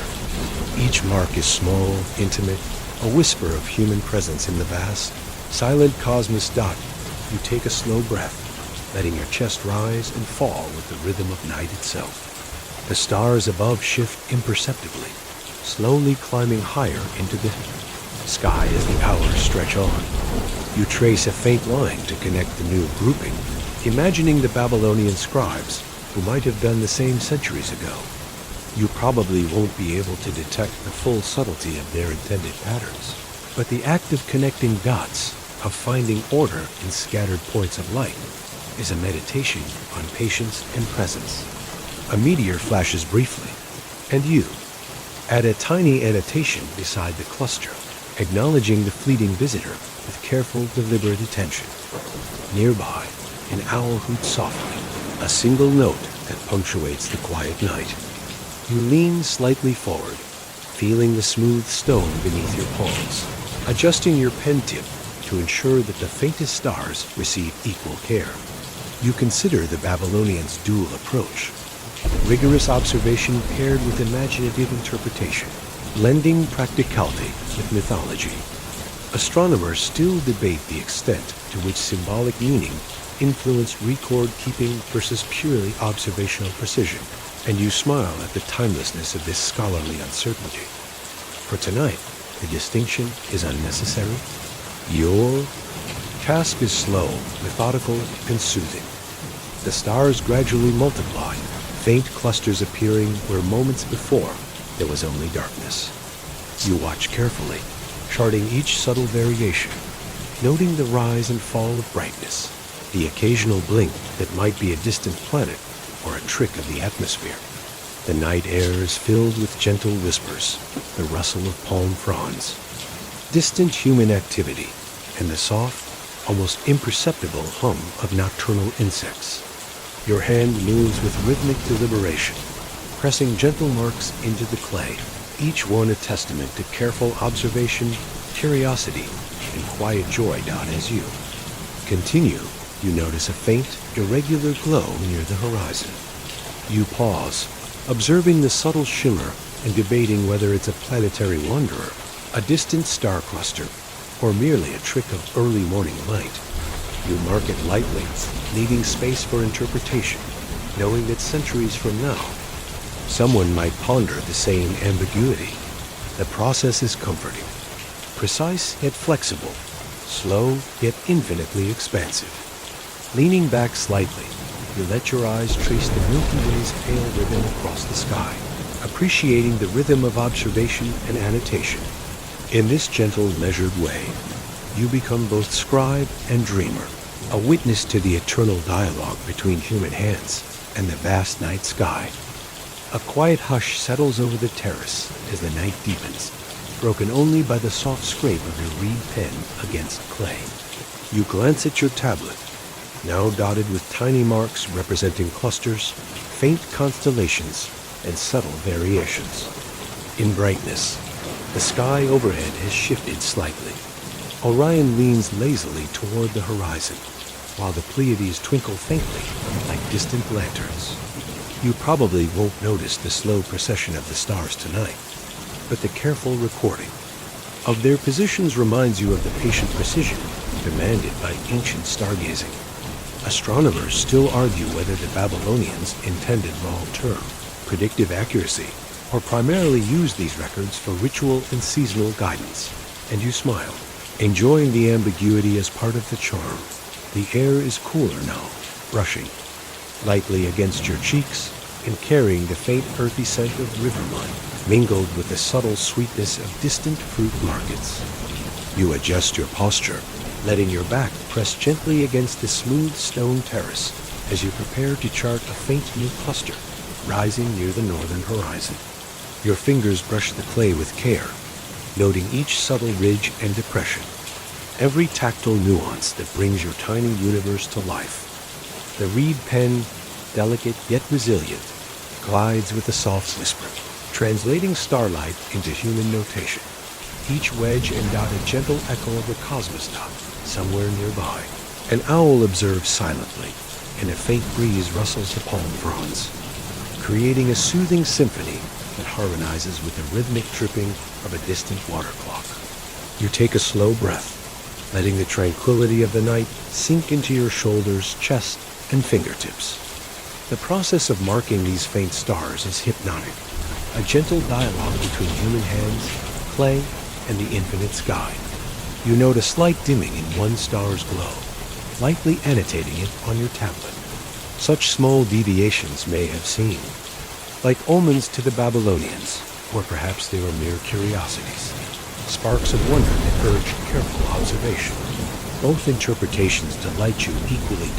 S1: Each mark is small, intimate, a whisper of human presence in the vast, silent cosmos dot. You take a slow breath, letting your chest rise and fall with the rhythm of night itself. The stars above shift imperceptibly, slowly climbing higher into the sky as the hours stretch on. You trace a faint line to connect the new grouping, imagining the Babylonian scribes who might have done the same centuries ago. You probably won't be able to detect the full subtlety of their intended patterns, but the act of connecting dots, of finding order in scattered points of light, is a meditation on patience and presence. A meteor flashes briefly, and you add a tiny annotation beside the cluster, acknowledging the fleeting visitor with careful, deliberate attention. Nearby, an owl hoots softly, a single note that punctuates the quiet night. You lean slightly forward, feeling the smooth stone beneath your palms, adjusting your pen tip to ensure that the faintest stars receive equal care. You consider the Babylonians' dual approach, rigorous observation paired with imaginative interpretation, blending practicality with mythology. Astronomers still debate the extent to which symbolic meaning influenced record-keeping versus purely observational precision, and you smile at the timelessness of this scholarly uncertainty. For tonight, the distinction is unnecessary. Your task is slow, methodical, and soothing. The stars gradually multiply, faint clusters appearing where moments before there was only darkness. You watch carefully, charting each subtle variation, noting the rise and fall of brightness, the occasional blink that might be a distant planet or a trick of the atmosphere. The night air is filled with gentle whispers, the rustle of palm fronds, distant human activity, and the soft, almost imperceptible hum of nocturnal insects. Your hand moves with rhythmic deliberation, pressing gentle marks into the clay, each one a testament to careful observation, curiosity, and quiet joy. As you continue, you notice a faint, irregular glow near the horizon. You pause, observing the subtle shimmer and debating whether it's a planetary wanderer, a distant star cluster, or merely a trick of early morning light. You mark it lightly, leaving space for interpretation, knowing that centuries from now, someone might ponder the same ambiguity. The process is comforting, precise yet flexible, slow yet infinitely expansive. Leaning back slightly, you let your eyes trace the Milky Way's pale ribbon across the sky, appreciating the rhythm of observation and annotation. In this gentle, measured way, you become both scribe and dreamer, a witness to the eternal dialogue between human hands and the vast night sky. A quiet hush settles over the terrace as the night deepens, broken only by the soft scrape of your reed pen against clay. You glance at your tablet, now dotted with tiny marks representing clusters, faint constellations, and subtle variations. In brightness, the sky overhead has shifted slightly. Orion leans lazily toward the horizon, while the Pleiades twinkle faintly like distant lanterns. You probably won't notice the slow procession of the stars tonight, but the careful recording of their positions reminds you of the patient precision demanded by ancient stargazing. Astronomers still argue whether the Babylonians intended long-term, predictive accuracy, or primarily used these records for ritual and seasonal guidance. And you smile, enjoying the ambiguity as part of the charm. The air is cooler now, brushing lightly against your cheeks, and carrying the faint earthy scent of river mud, mingled with the subtle sweetness of distant fruit markets. You adjust your posture, letting your back press gently against the smooth stone terrace as you prepare to chart a faint new cluster rising near the northern horizon. Your fingers brush the clay with care, noting each subtle ridge and depression, every tactile nuance that brings your tiny universe to life. The reed pen, delicate yet resilient, glides with a soft whisper, translating starlight into human notation, each wedge and dot a gentle echo of the cosmos dot somewhere nearby. An owl observes silently, and a faint breeze rustles the palm fronds, creating a soothing symphony that harmonizes with the rhythmic tripping of a distant water clock. You take a slow breath, letting the tranquility of the night sink into your shoulders, chest, and fingertips. The process of marking these faint stars is hypnotic, a gentle dialogue between human hands, clay, and the infinite sky. You note a slight dimming in one star's glow, lightly annotating it on your tablet. Such small deviations may have seemed like omens to the Babylonians, or perhaps they were mere curiosities, sparks of wonder that urged careful observation. Both interpretations delight you equally,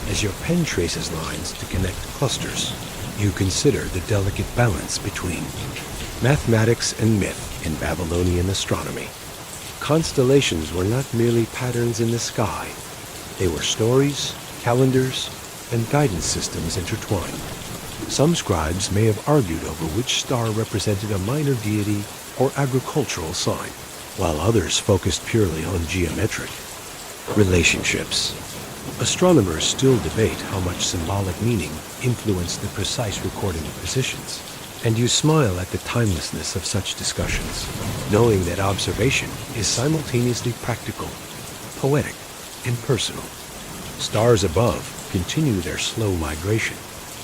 S1: as your pen traces lines to connect clusters. You consider the delicate balance between mathematics and myth in Babylonian astronomy. Constellations were not merely patterns in the sky. They were stories, calendars, and guidance systems intertwined. Some scribes may have argued over which star represented a minor deity or agricultural sign, while others focused purely on geometric relationships. Astronomers still debate how much symbolic meaning influenced the precise recording of positions, and you smile at the timelessness of such discussions, knowing that observation is simultaneously practical, poetic, and personal. Stars above continue their slow migration,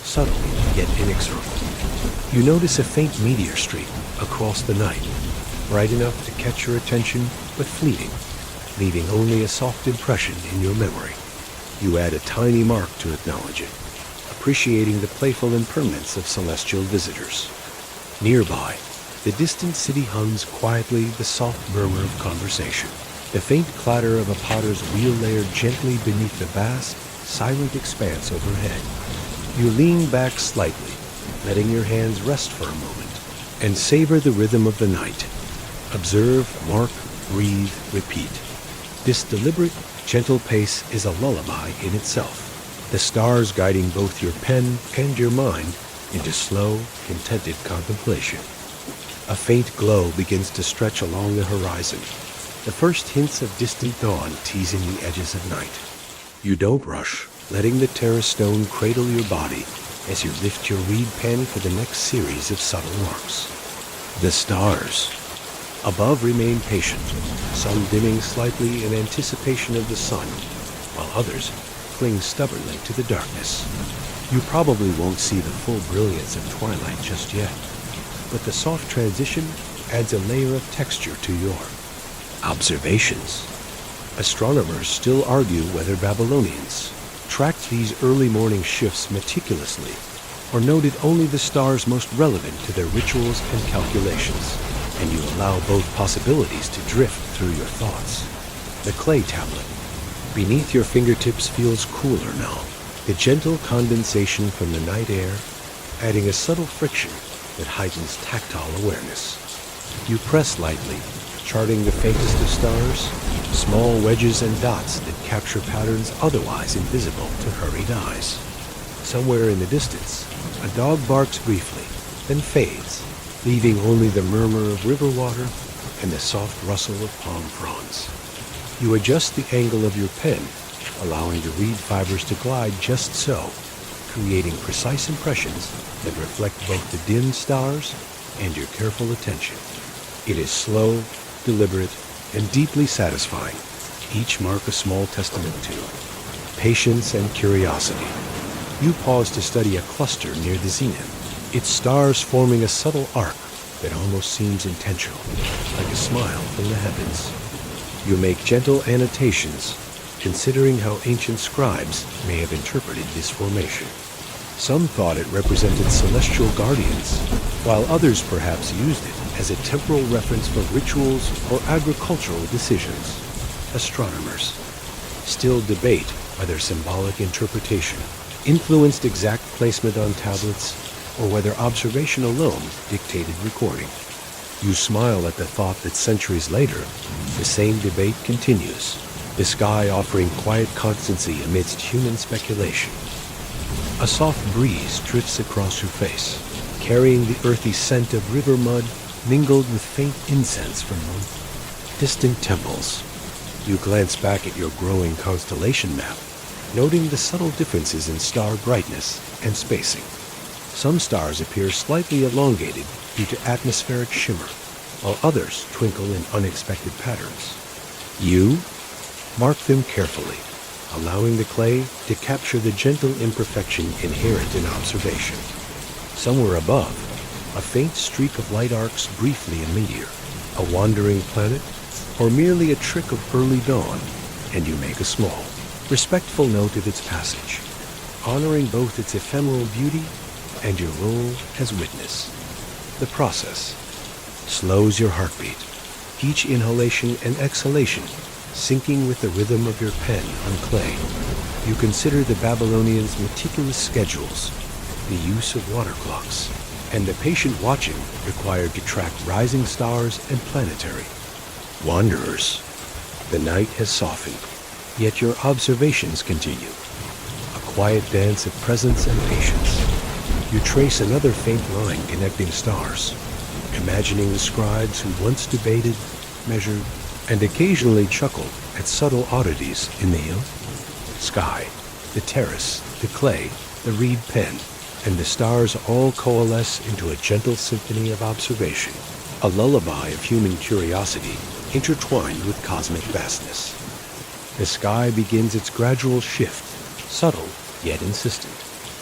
S1: subtle yet inexorable. You notice a faint meteor streak across the night, bright enough to catch your attention, but fleeting, leaving only a soft impression in your memory. You add a tiny mark to acknowledge it, appreciating the playful impermanence of celestial visitors. Nearby, the distant city hums quietly the soft murmur of conversation, the faint clatter of a potter's wheel layered gently beneath the vast, silent expanse overhead. You lean back slightly, letting your hands rest for a moment, and savor the rhythm of the night. Observe, mark, breathe, repeat. This deliberate, gentle pace is a lullaby in itself, the stars guiding both your pen and your mind into slow, contented contemplation. A faint glow begins to stretch along the horizon, the first hints of distant dawn teasing the edges of night. You don't rush, letting the terrace stone cradle your body as you lift your reed pen for the next series of subtle marks. The stars above remain patient, some dimming slightly in anticipation of the sun, while others cling stubbornly to the darkness. You probably won't see the full brilliance of twilight just yet, but the soft transition adds a layer of texture to your observations. Astronomers still argue whether Babylonians tracked these early morning shifts meticulously or noted only the stars most relevant to their rituals and calculations, and you allow both possibilities to drift through your thoughts. The clay tablet beneath your fingertips feels cooler now, the gentle condensation from the night air adding a subtle friction that heightens tactile awareness. You press lightly, charting the faintest of stars, small wedges and dots that capture patterns otherwise invisible to hurried eyes. Somewhere in the distance, a dog barks briefly, then fades, leaving only the murmur of river water and the soft rustle of palm fronds. You adjust the angle of your pen, allowing the reed fibers to glide just so, creating precise impressions that reflect both the dim stars and your careful attention. It is slow, deliberate, and deeply satisfying, each mark a small testament to patience and curiosity. You pause to study a cluster near the zenith, its stars forming a subtle arc that almost seems intentional, like a smile from the heavens. You make gentle annotations, considering how ancient scribes may have interpreted this formation. Some thought it represented celestial guardians, while others perhaps used it as a temporal reference for rituals or agricultural decisions. Astronomers still debate whether symbolic interpretation influenced exact placement on tablets or whether observation alone dictated recording. You smile at the thought that centuries later, the same debate continues, the sky offering quiet constancy amidst human speculation. A soft breeze drifts across your face, carrying the earthy scent of river mud mingled with faint incense from distant temples. You glance back at your growing constellation map, noting the subtle differences in star brightness and spacing. Some stars appear slightly elongated due to atmospheric shimmer, while others twinkle in unexpected patterns. You mark them carefully, allowing the clay to capture the gentle imperfection inherent in observation. Somewhere above, a faint streak of light arcs briefly a meteor, a wandering planet, or merely a trick of early dawn, and you make a small, respectful note of its passage, honoring both its ephemeral beauty and your role as witness. The process slows your heartbeat, each inhalation and exhalation syncing with the rhythm of your pen on clay. You consider the Babylonians' meticulous schedules, the use of water clocks, and the patient watching required to track rising stars and planetary. Wanderers, the night has softened, yet your observations continue. A quiet dance of presence and patience. You trace another faint line connecting stars, imagining the scribes who once debated, measured, and occasionally chuckled at subtle oddities in the hill, sky, the terrace, the clay, the reed pen, and the stars all coalesce into a gentle symphony of observation, a lullaby of human curiosity intertwined with cosmic vastness. The sky begins its gradual shift, subtle yet insistent,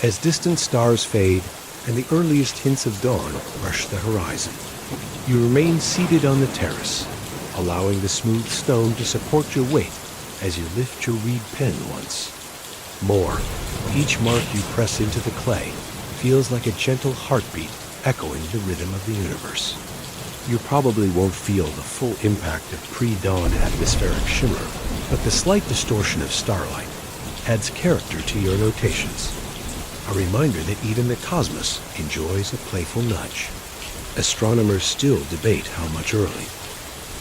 S1: as distant stars fade and the earliest hints of dawn brush the horizon. You remain seated on the terrace, allowing the smooth stone to support your weight as you lift your reed pen once. More, each mark you press into the clay feels like a gentle heartbeat echoing the rhythm of the universe. You probably won't feel the full impact of pre-dawn atmospheric shimmer, but the slight distortion of starlight adds character to your notations, a reminder that even the cosmos enjoys a playful nudge. Astronomers still debate how much early.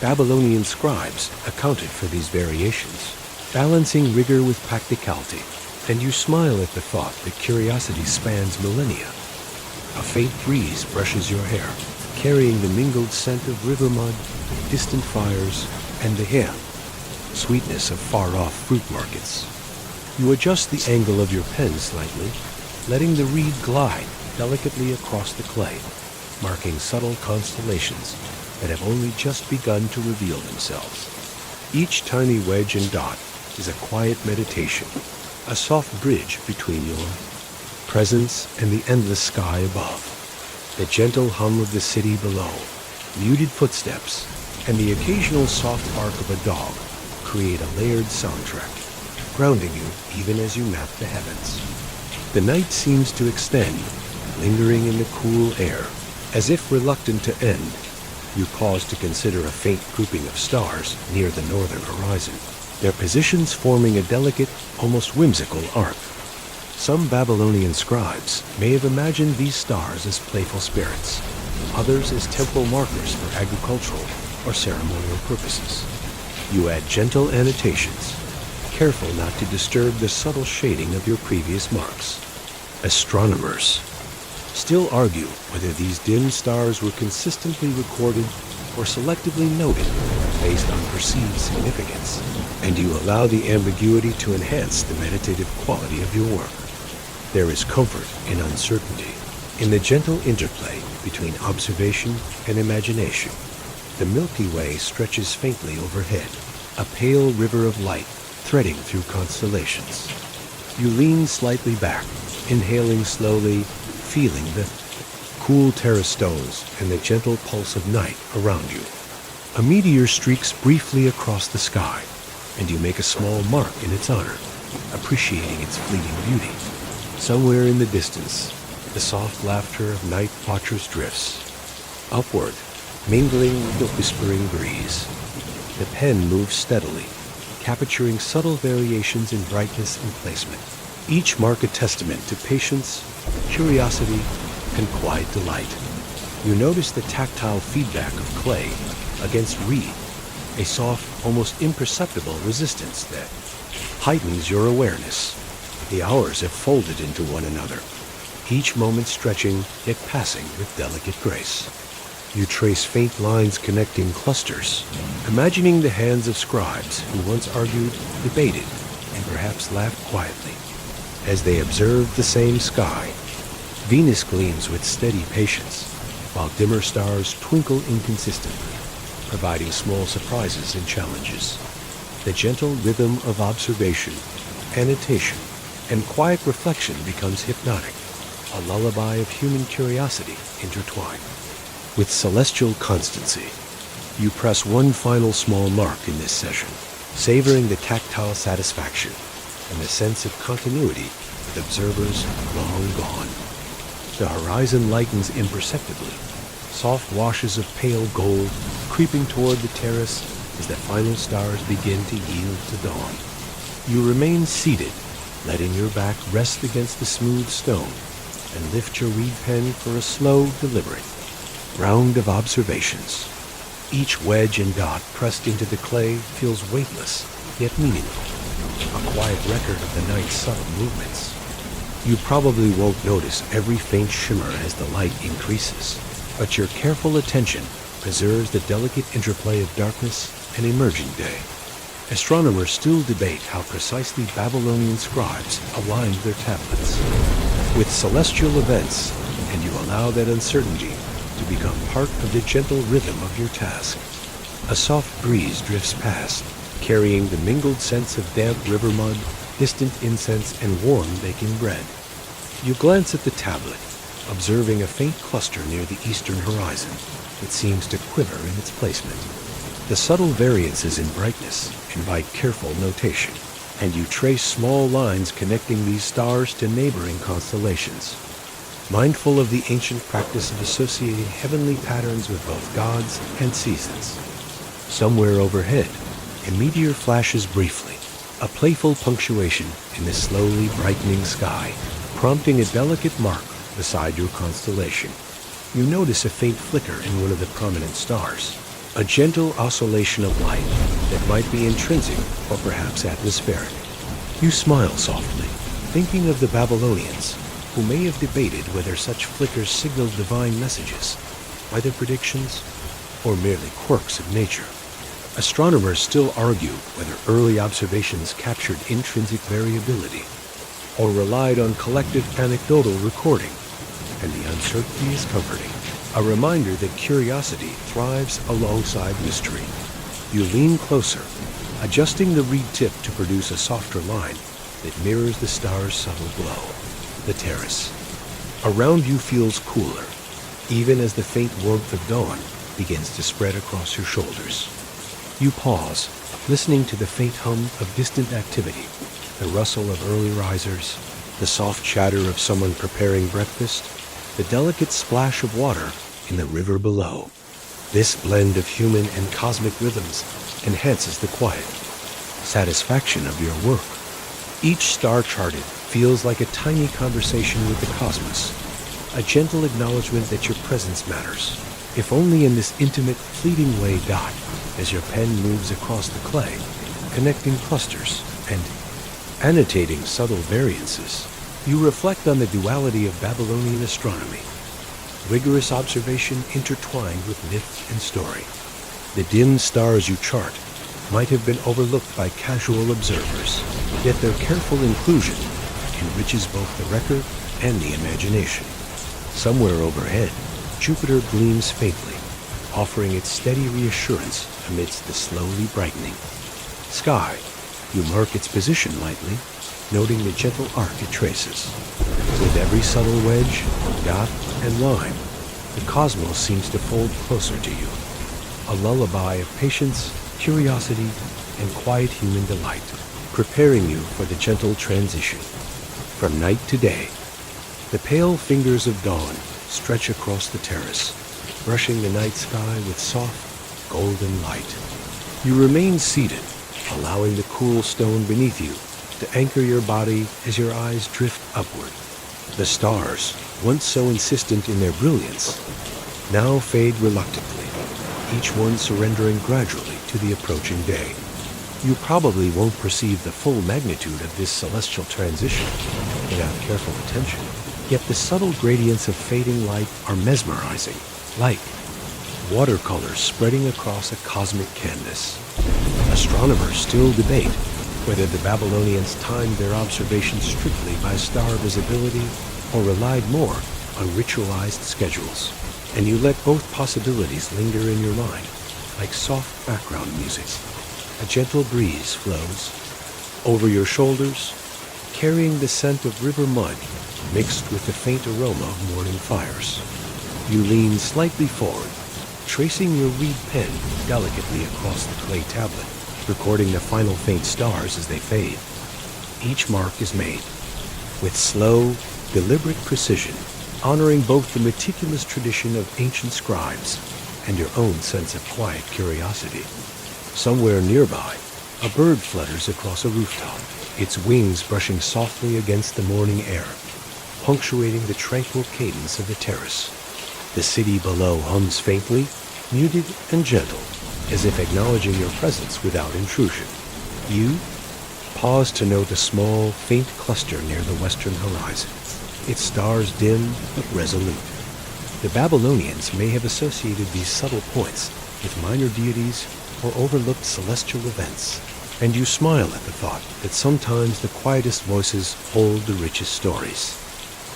S1: Babylonian scribes accounted for these variations, balancing rigor with practicality, and you smile at the thought that curiosity spans millennia. A faint breeze brushes your hair, carrying the mingled scent of river mud, distant fires, and the hair, sweetness of far-off fruit markets. You adjust the angle of your pen slightly, letting the reed glide delicately across the clay, marking subtle constellations that have only just begun to reveal themselves. Each tiny wedge and dot is a quiet meditation, a soft bridge between your presence and the endless sky above. The gentle hum of the city below, muted footsteps, and the occasional soft bark of a dog create a layered soundtrack, grounding you even as you map the heavens. The night seems to extend, lingering in the cool air, as if reluctant to end. You pause to consider a faint grouping of stars near the northern horizon, their positions forming a delicate, almost whimsical arc. Some Babylonian scribes may have imagined these stars as playful spirits, others as temporal markers for agricultural or ceremonial purposes. You add gentle annotations, careful not to disturb the subtle shading of your previous marks. Astronomers still argue whether these dim stars were consistently recorded or selectively noted based on perceived significance, and you allow the ambiguity to enhance the meditative quality of your work. There is comfort in uncertainty, in the gentle interplay between observation and imagination. The Milky Way stretches faintly overhead, a pale river of light threading through constellations. You lean slightly back, inhaling slowly, feeling the cool terrace stones and the gentle pulse of night around you. A meteor streaks briefly across the sky, and you make a small mark in its honor, appreciating its fleeting beauty. Somewhere in the distance, the soft laughter of night watchers drifts upward, mingling with the whispering breeze. The pen moves steadily, capturing subtle variations in brightness and placement, each mark a testament to patience, curiosity, and quiet delight. You notice the tactile feedback of clay against reed, a soft, almost imperceptible resistance that heightens your awareness. The hours have folded into one another, each moment stretching yet passing with delicate grace. You trace faint lines connecting clusters, imagining the hands of scribes who once argued, debated, and perhaps laughed quietly. As they observed the same sky, Venus gleams with steady patience, while dimmer stars twinkle inconsistently, providing small surprises and challenges. The gentle rhythm of observation, annotation, and quiet reflection becomes hypnotic, a lullaby of human curiosity intertwined. With celestial constancy, you press one final small mark in this session, savoring the tactile satisfaction and the sense of continuity with observers long gone. The horizon lightens imperceptibly, soft washes of pale gold creeping toward the terrace as the final stars begin to yield to dawn. You remain seated, letting your back rest against the smooth stone, and lift your reed pen for a slow, deliberate round of observations. Each wedge and dot pressed into the clay feels weightless, yet meaningful, a quiet record of the night's subtle movements. You probably won't notice every faint shimmer as the light increases, but your careful attention preserves the delicate interplay of darkness and emerging day. Astronomers still debate how precisely Babylonian scribes aligned their tablets with celestial events, and you allow that uncertainty to become part of the gentle rhythm of your task. A soft breeze drifts past, carrying the mingled scents of damp river mud, distant incense, and warm baking bread. You glance at the tablet, observing a faint cluster near the eastern horizon that seems to quiver in its placement. The subtle variances in brightness invite careful notation, and you trace small lines connecting these stars to neighboring constellations, mindful of the ancient practice of associating heavenly patterns with both gods and seasons. Somewhere overhead, a meteor flashes briefly, a playful punctuation in the slowly brightening sky, prompting a delicate mark beside your constellation. You notice a faint flicker in one of the prominent stars, a gentle oscillation of light that might be intrinsic or perhaps atmospheric. You smile softly, thinking of the Babylonians, who may have debated whether such flickers signaled divine messages, weather predictions, or merely quirks of nature. Astronomers still argue whether early observations captured intrinsic variability or relied on collective anecdotal recording, and the uncertainty is comforting, a reminder that curiosity thrives alongside mystery. You lean closer, adjusting the reed tip to produce a softer line that mirrors the star's subtle glow. The terrace around you feels cooler, even as the faint warmth of dawn begins to spread across your shoulders. You pause, listening to the faint hum of distant activity, the rustle of early risers, the soft chatter of someone preparing breakfast, the delicate splash of water in the river below. This blend of human and cosmic rhythms enhances the quiet satisfaction of your work. Each star charted feels like a tiny conversation with the cosmos, a gentle acknowledgement that your presence matters, if only in this intimate, fleeting way. Dot as your pen moves across the clay, connecting clusters and annotating subtle variances. You reflect on the duality of Babylonian astronomy, rigorous observation intertwined with myth and story. The dim stars you chart might have been overlooked by casual observers, yet their careful inclusion enriches both the record and the imagination. Somewhere overhead, Jupiter gleams faintly, offering its steady reassurance amidst the slowly brightening sky. You mark its position lightly, noting the gentle arc it traces. With every subtle wedge, dot, and line, the cosmos seems to fold closer to you, a lullaby of patience, curiosity, and quiet human delight, preparing you for the gentle transition from night to day. The pale fingers of dawn stretch across the terrace, brushing the night sky with soft, golden light. You remain seated, allowing the cool stone beneath you to anchor your body as your eyes drift upward. The stars, once so insistent in their brilliance, now fade reluctantly, each one surrendering gradually to the approaching day. You probably won't perceive the full magnitude of this celestial transition without careful attention, yet the subtle gradients of fading light are mesmerizing, like watercolors spreading across a cosmic canvas. Astronomers still debate whether the Babylonians timed their observations strictly by star visibility or relied more on ritualized schedules, and you let both possibilities linger in your mind like soft background music. A gentle breeze flows over your shoulders, carrying the scent of river mud mixed with the faint aroma of morning fires. You lean slightly forward, tracing your reed pen delicately across the clay tablet, recording the final faint stars as they fade. Each mark is made with slow, deliberate precision, honoring both the meticulous tradition of ancient scribes and your own sense of quiet curiosity. Somewhere nearby, a bird flutters across a rooftop, its wings brushing softly against the morning air, punctuating the tranquil cadence of the terrace. The city below hums faintly, muted and gentle, as if acknowledging your presence without intrusion. You pause to note a small, faint cluster near the western horizon, its stars dim but resolute. The Babylonians may have associated these subtle points with minor deities or overlooked celestial events, and you smile at the thought that sometimes the quietest voices hold the richest stories.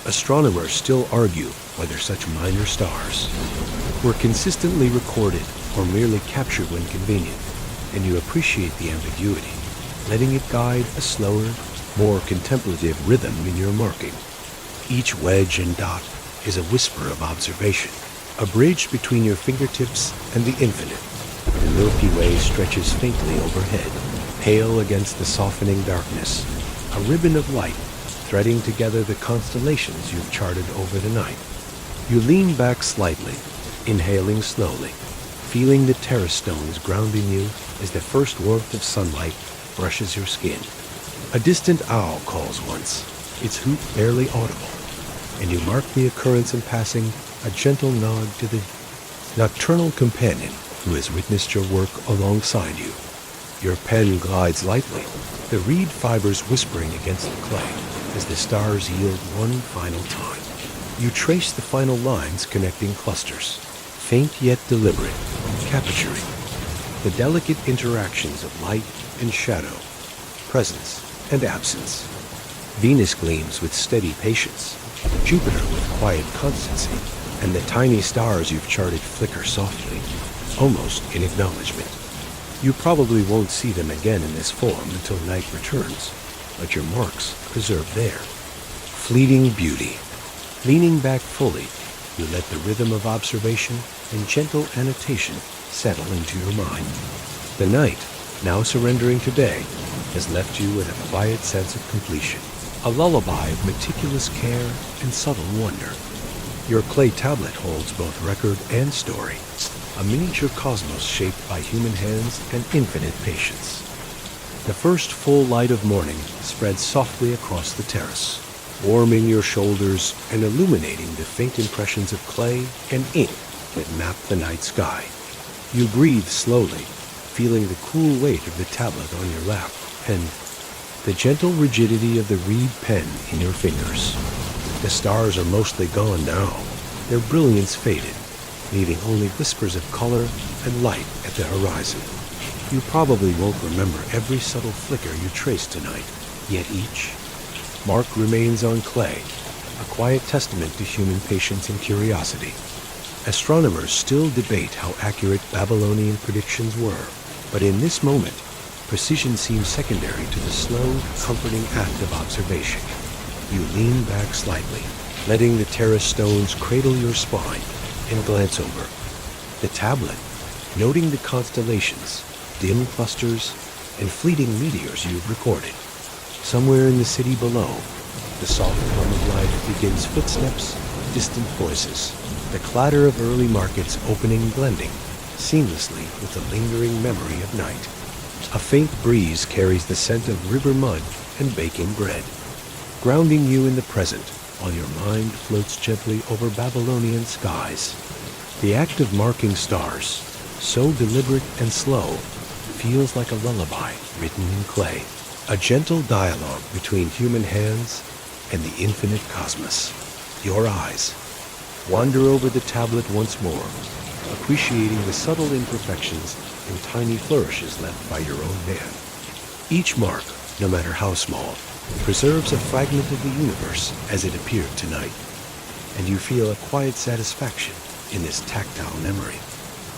S1: Astronomers still argue whether such minor stars were consistently recorded or merely captured when convenient, and you appreciate the ambiguity, letting it guide a slower, more contemplative rhythm in your marking. Each wedge and dot is a whisper of observation, a bridge between your fingertips and the infinite. The Milky Way stretches faintly overhead, pale against the softening darkness, a ribbon of light threading together the constellations you've charted over the night. You lean back slightly, inhaling slowly, feeling the terrace stones grounding you as the first warmth of sunlight brushes your skin. A distant owl calls once, its hoot barely audible, and you mark the occurrence in passing, a gentle nod to the nocturnal companion who has witnessed your work alongside you. Your pen glides lightly, the reed fibers whispering against the clay as the stars yield one final time. You trace the final lines connecting clusters, faint yet deliberate, capturing the delicate interactions of light and shadow, presence and absence. Venus gleams with steady patience, Jupiter with quiet constancy, and the tiny stars you've charted flicker softly, almost in acknowledgement. You probably won't see them again in this form until night returns, but your marks preserved there. Fleeting beauty. Leaning back fully, you let the rhythm of observation and gentle annotation settle into your mind. The night, now surrendering to day, has left you with a quiet sense of completion, a lullaby of meticulous care and subtle wonder. Your clay tablet holds both record and story, a miniature cosmos shaped by human hands and infinite patience. The first full light of morning spreads softly across the terrace, warming your shoulders and illuminating the faint impressions of clay and ink that map the night sky. You breathe slowly, feeling the cool weight of the tablet on your lap and the gentle rigidity of the reed pen in your fingers. The stars are mostly gone now, their brilliance faded, leaving only whispers of color and light at the horizon. You probably won't remember every subtle flicker you traced tonight, yet each mark remains on clay, a quiet testament to human patience and curiosity. Astronomers still debate how accurate Babylonian predictions were, but in this moment, precision seems secondary to the slow, comforting act of observation. You lean back slightly, letting the terrace stones cradle your spine, and glance over the tablet, noting the constellations, dim clusters, and fleeting meteors you've recorded. Somewhere in the city below, The soft hum of life begins footsteps, distant voices, the clatter of early markets opening and blending seamlessly with the lingering memory of night. A faint breeze carries the scent of river mud and baking bread, grounding you in the present while your mind floats gently over Babylonian skies. The act of marking stars, so deliberate and slow, feels like a lullaby written in clay, a gentle dialogue between human hands and the infinite cosmos. Your eyes wander over the tablet once more, appreciating the subtle imperfections and tiny flourishes left by your own hand. Each mark, no matter how small, preserves a fragment of the universe as it appeared tonight, and you feel a quiet satisfaction in this tactile memory.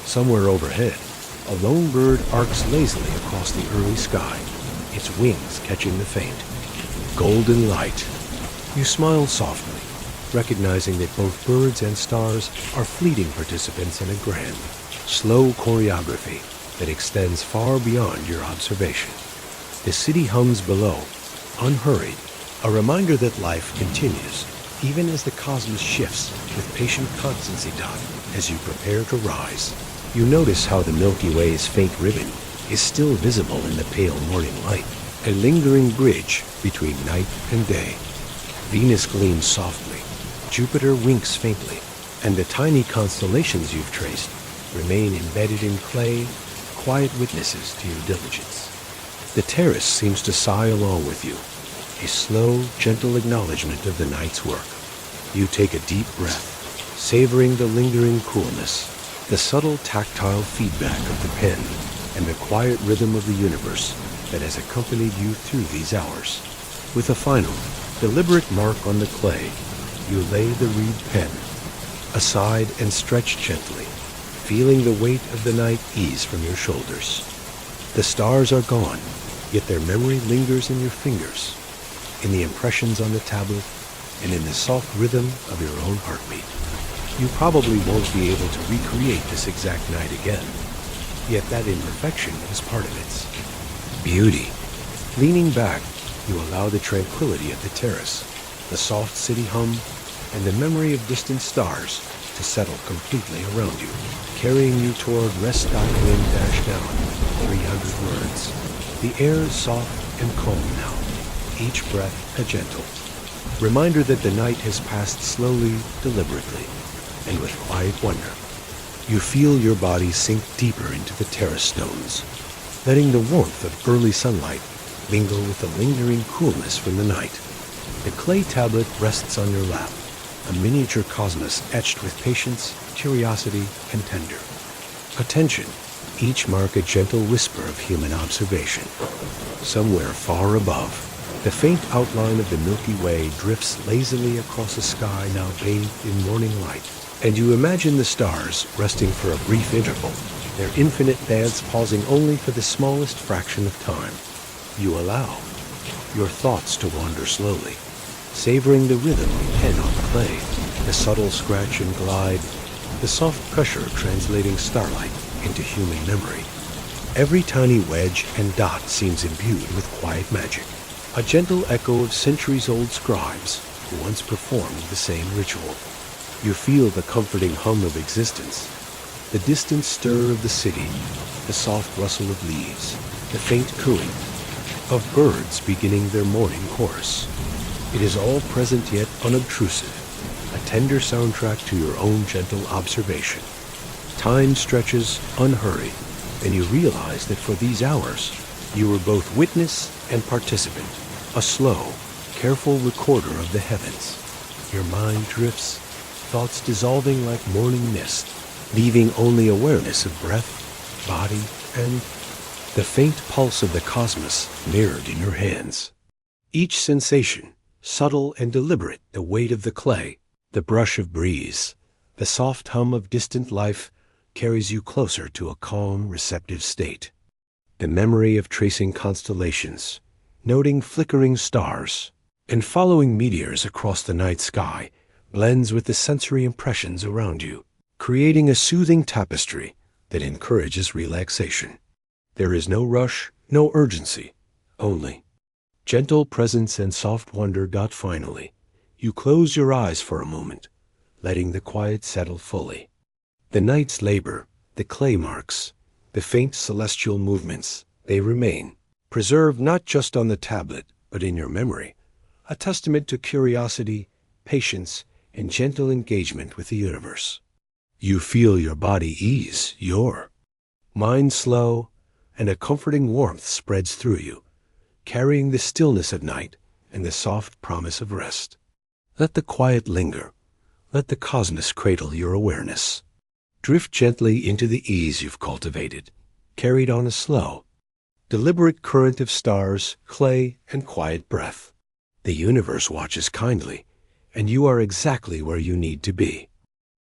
S1: Somewhere overhead, a lone bird arcs lazily across the early sky, its wings catching the faint, golden light. You smile softly, recognizing that both birds and stars are fleeting participants in a grand, slow choreography that extends far beyond your observation. The city hums below, unhurried, a reminder that life continues, even as the cosmos shifts with patient constancy. As you prepare to rise, you notice how the Milky Way's faint ribbon is still visible in the pale morning light, a lingering bridge between night and day. Venus gleams softly, Jupiter winks faintly, and the tiny constellations you've traced remain embedded in clay, quiet witnesses to your diligence. The terrace seems to sigh along with you, a slow, gentle acknowledgement of the night's work. You take a deep breath, savoring the lingering coolness, the subtle tactile feedback of the pen, and the quiet rhythm of the universe that has accompanied you through these hours. With a final, deliberate mark on the clay, you lay the reed pen aside and stretch gently, feeling the weight of the night ease from your shoulders. The stars are gone, yet their memory lingers in your fingers, in the impressions on the tablet, and in the soft rhythm of your own heartbeat. You probably won't be able to recreate this exact night again, yet that imperfection is part of its beauty. Leaning back, you allow the tranquility of the terrace, the soft city hum, and the memory of distant stars to settle completely around you, carrying you toward rest.wind-down 300 words. The air is soft and calm now, each breath a gentle reminder that the night has passed slowly, deliberately, and with quiet wonder. You feel your body sink deeper into the terrace stones, letting the warmth of early sunlight mingle with the lingering coolness from the night. The clay tablet rests on your lap, a miniature cosmos etched with patience, curiosity, and tender attention, each mark a gentle whisper of human observation. Somewhere far above, the faint outline of the Milky Way drifts lazily across a sky now bathed in morning light, and you imagine the stars resting for a brief interval, their infinite dance pausing only for the smallest fraction of time. You allow your thoughts to wander slowly, savoring the rhythm of pen on clay, the subtle scratch and glide, the soft pressure translating starlight into human memory. Every tiny wedge and dot seems imbued with quiet magic, a gentle echo of centuries-old scribes who once performed the same ritual. You feel the comforting hum of existence, the distant stir of the city, the soft rustle of leaves, the faint cooing of birds beginning their morning chorus. It is all present yet unobtrusive, a tender soundtrack to your own gentle observation. Time stretches unhurried, and you realize that for these hours, you were both witness and participant, a slow, careful recorder of the heavens. Your mind drifts, thoughts dissolving like morning mist, leaving only awareness of breath, body, and the faint pulse of the cosmos mirrored in your hands. Each sensation, subtle and deliberate, the weight of the clay, the brush of breeze, the soft hum of distant life, carries you closer to a calm, receptive state. The memory of tracing constellations, noting flickering stars, and following meteors across the night sky blends with the sensory impressions around you, creating a soothing tapestry that encourages relaxation. There is no rush, no urgency, only Gentle presence and soft wonder got finally. You close your eyes for a moment, letting the quiet settle fully. The night's labor, the clay marks, the faint celestial movements, they remain, preserved not just on the tablet, but in your memory, a testament to curiosity, patience, and gentle engagement with the universe. You feel your body ease, your mind slow, and a comforting warmth spreads through you, carrying the stillness of night and the soft promise of rest. Let the quiet linger. Let the cosmos cradle your awareness. Drift gently into the ease you've cultivated, carried on a slow, deliberate current of stars, clay, and quiet breath. The universe watches kindly, and you are exactly where you need to be.